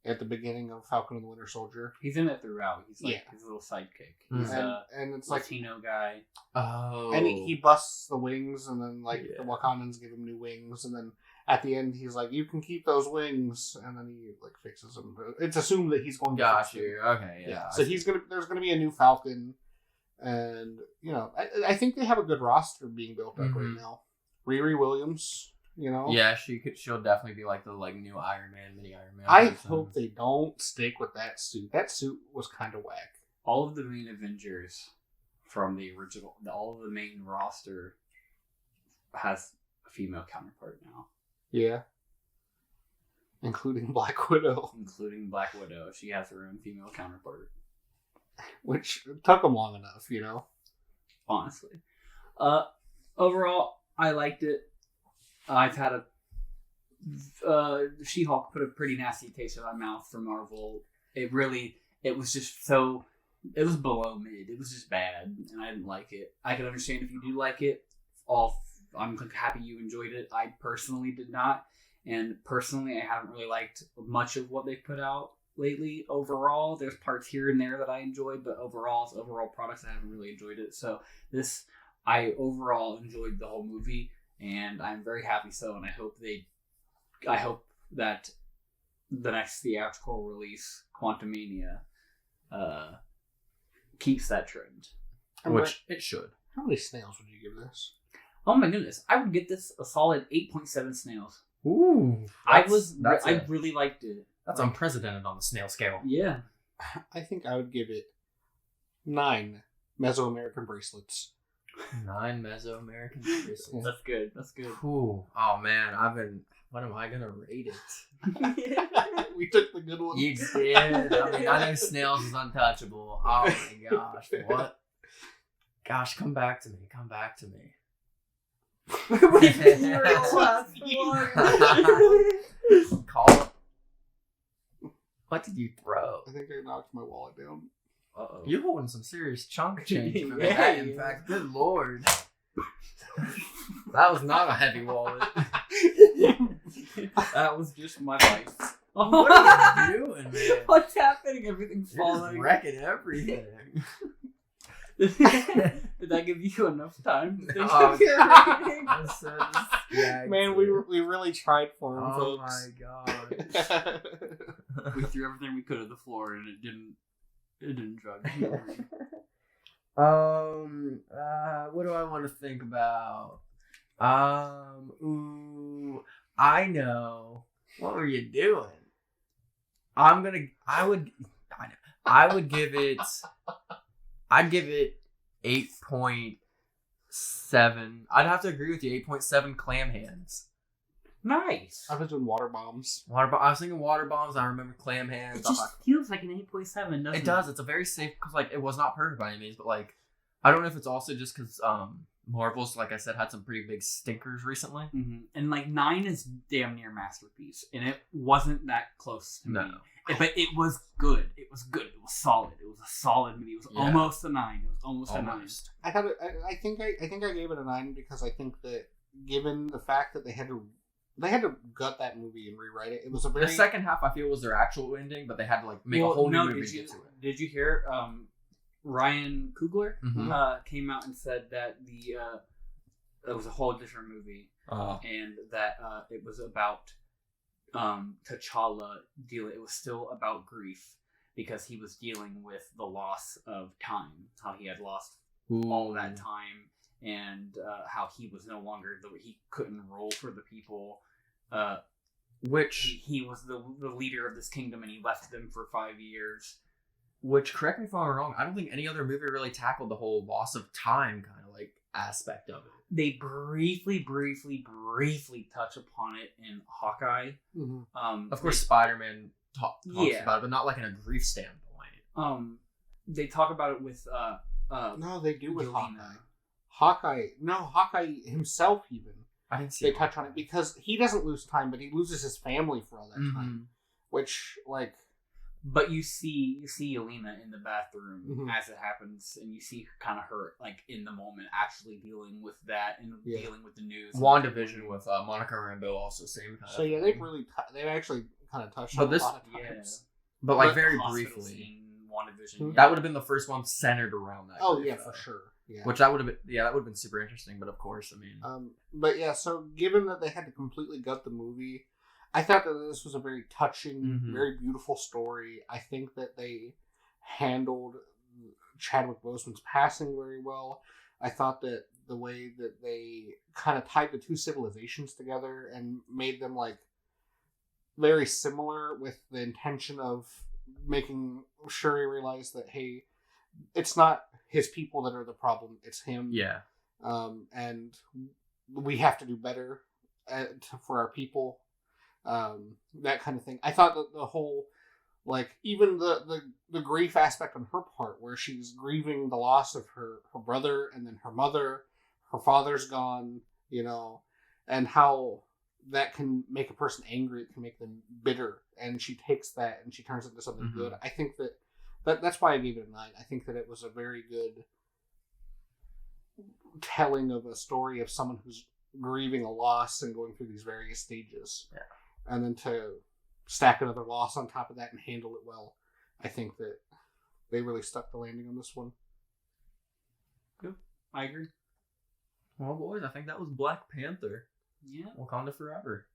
at the beginning of Falcon and the Winter Soldier. He's in it throughout. He's like Yeah. his little sidekick. Mhm. He's a And it's like Latino guy. Oh, and he busts the wings, and then like Yeah. the Wakandans give him new wings, and then at the end he's like, "You can keep those wings," and then he like fixes them. It's assumed that he's going to got fix them. you. Okay, yeah. Yeah. So there's gonna be a new Falcon, and I think they have a good roster being built up Mhm. right now. Riri Williams, Yeah, she'll definitely be like the new Iron Man, mini Iron Man. I person. hope they don't stick with that suit. That suit was kind of whack. All of the main Avengers from the original, all of the main roster has female counterpart now. Yeah. Including Black Widow. Including Black Widow. She has her own female counterpart. Which took them long enough, you know? Honestly. Overall, I liked it. I've had She-Hulk put a pretty nasty taste in my mouth for Marvel. It was just so... It was below mid. It was just bad, and I didn't like it. I can understand if you do like it. I'm happy you enjoyed it. I personally did not, and personally, I haven't really liked much of what they've put out lately. Overall, there's parts here and there that I enjoyed, but overall, as overall products, I haven't really enjoyed it. So I overall enjoyed the whole movie, and I'm very happy so, and I hope that the next theatrical release, Quantumania, keeps that trend. Which it should. How many snails would you give this? Oh my goodness, I would get this a solid 8.7 snails. Ooh. I really liked it. That's unprecedented on the snail scale. Yeah. I think I would give it 9 Mesoamerican bracelets. 9 Mesoamerican bracelets. That's good. That's good. Ooh. Oh man, what am I gonna rate it? We took the good one. You did. I mean, I know snails is untouchable. Oh my gosh. What? Gosh, come back to me. Come back to me. Call it. What did you throw? I think I knocked my wallet down. Uh-oh. You're holding some serious chunk change. Yeah, In fact, good lord. That was not a heavy wallet. That was just my life. What are you doing, man? What's happening? Everything's You're just falling. wrecking everything. Did I give you enough time to think Oh, of your Man, we really tried for him, Oh folks. my god. We threw everything we could at the floor, and it didn't drug. What do I want to think about? I know. What were you doing? I would give it, I'd give it 8.7. I'd have to agree with you. 8.7 clam hands. Nice. I was doing water bombs. I was thinking water bombs. I remember clam It hands. just feels like an 8.7, doesn't it? It does. It's a very safe, because like it was not perfect by any means, but like I don't know if it's also just because Marvel's, like I said, had some pretty big stinkers recently. Mm-hmm. And like 9 is damn near masterpiece, and it wasn't that close to me. But it was good. It was good. It was solid. It was a solid movie. It was almost a 9. It was almost a 9. I think I gave it a 9 because I think that given the fact that they had to gut that movie and rewrite it. It was a very... The second half, I feel, was their actual ending, but they had to like make a whole new movie to get to it. Did you hear Ryan Coogler came out and said that it was a whole different movie, and that it was about T'Challa dealing. It was still about grief because he was dealing with the loss of time, how he had lost all that time, and how he was no longer he couldn't rule for the people. Which he was the leader of this kingdom, and he left them for 5 years. Which, correct me if I'm wrong, I don't think any other movie really tackled the whole loss of time kind of like aspect of it. They briefly touch upon it in Hawkeye. Mm-hmm. Of course, Spider-Man talks about it, but not like in a grief standpoint. They talk about it with no, they do with Yelena. Hawkeye himself even. I didn't see. They touch on it because he doesn't lose time, but he loses his family for all that time. Which, like, but you see Yelena in the bathroom as it happens, and you see kind of her like in the moment, actually dealing with that and dealing with the news. WandaVision with Monica Rambeau also same kind. So yeah, they've actually kind of touched on a lot of times. But like very briefly. Scene, WandaVision. That would have been the first one centered around that. Oh yeah, for sure. Yeah. Which that would have been super interesting. But of course, I mean. But yeah, so given that they had to completely gut the movie, I thought that this was a very touching, very beautiful story. I think that they handled Chadwick Boseman's passing very well. I thought that the way that they kind of tied the two civilizations together and made them like very similar with the intention of making Shuri realize that, hey, it's not his people that are the problem, it's him. Yeah. And we have to do better for our people, that kind of thing. I thought that the whole, like, even the grief aspect on her part, where she's grieving the loss of her brother and then her mother, her father's gone, and how that can make a person angry, it can make them bitter, and she takes that and she turns it into something good. I think that's why I gave it a 9. I think that it was a very good telling of a story of someone who's grieving a loss and going through these various stages. Yeah. And then to stack another loss on top of that and handle it well. I think that they really stuck the landing on this one. Good. I agree. Well, boys, I think that was Black Panther. Yeah. Wakanda Forever.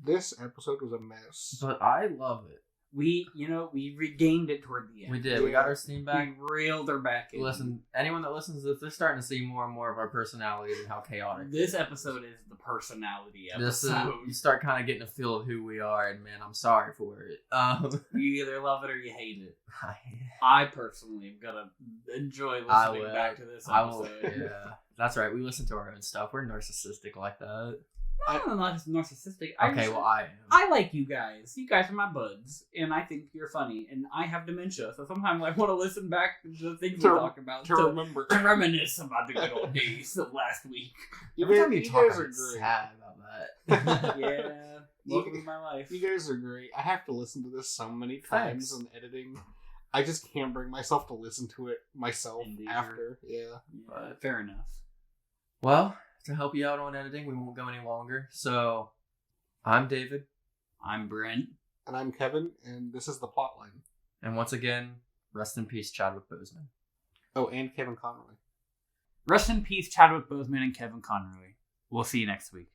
This episode was a mess. But I love it. We regained it toward the end. We did. We got our steam back. We reeled her back in. Listen, anyone that listens to this, they're starting to see more and more of our personalities and how chaotic. This episode is the personality episode. You start kind of getting a feel of who we are, and man, I'm sorry for it. You either love it or you hate it. I personally am gonna enjoy listening back to this episode. Yeah, that's right. We listen to our own stuff. We're narcissistic like that. I'm not narcissistic. I am. I like you guys. You guys are my buds, and I think you're funny. And I have dementia, so sometimes I want to listen back to the things we talk about to remember, to reminisce about the good old days of last week. Every time you talk, I'm great. sad about that. Yeah, welcome to my life. You guys are great. I have to listen to this so many times in editing. I just can't bring myself to listen to it myself after. Yeah, but fair enough. Well, to help you out on editing, we won't go any longer. So, I'm David. I'm Brent. And I'm Kevin, and this is the Plotline. And once again, rest in peace, Chadwick Boseman. Oh, and Kevin Conroy. Rest in peace, Chadwick Boseman and Kevin Conroy. We'll see you next week.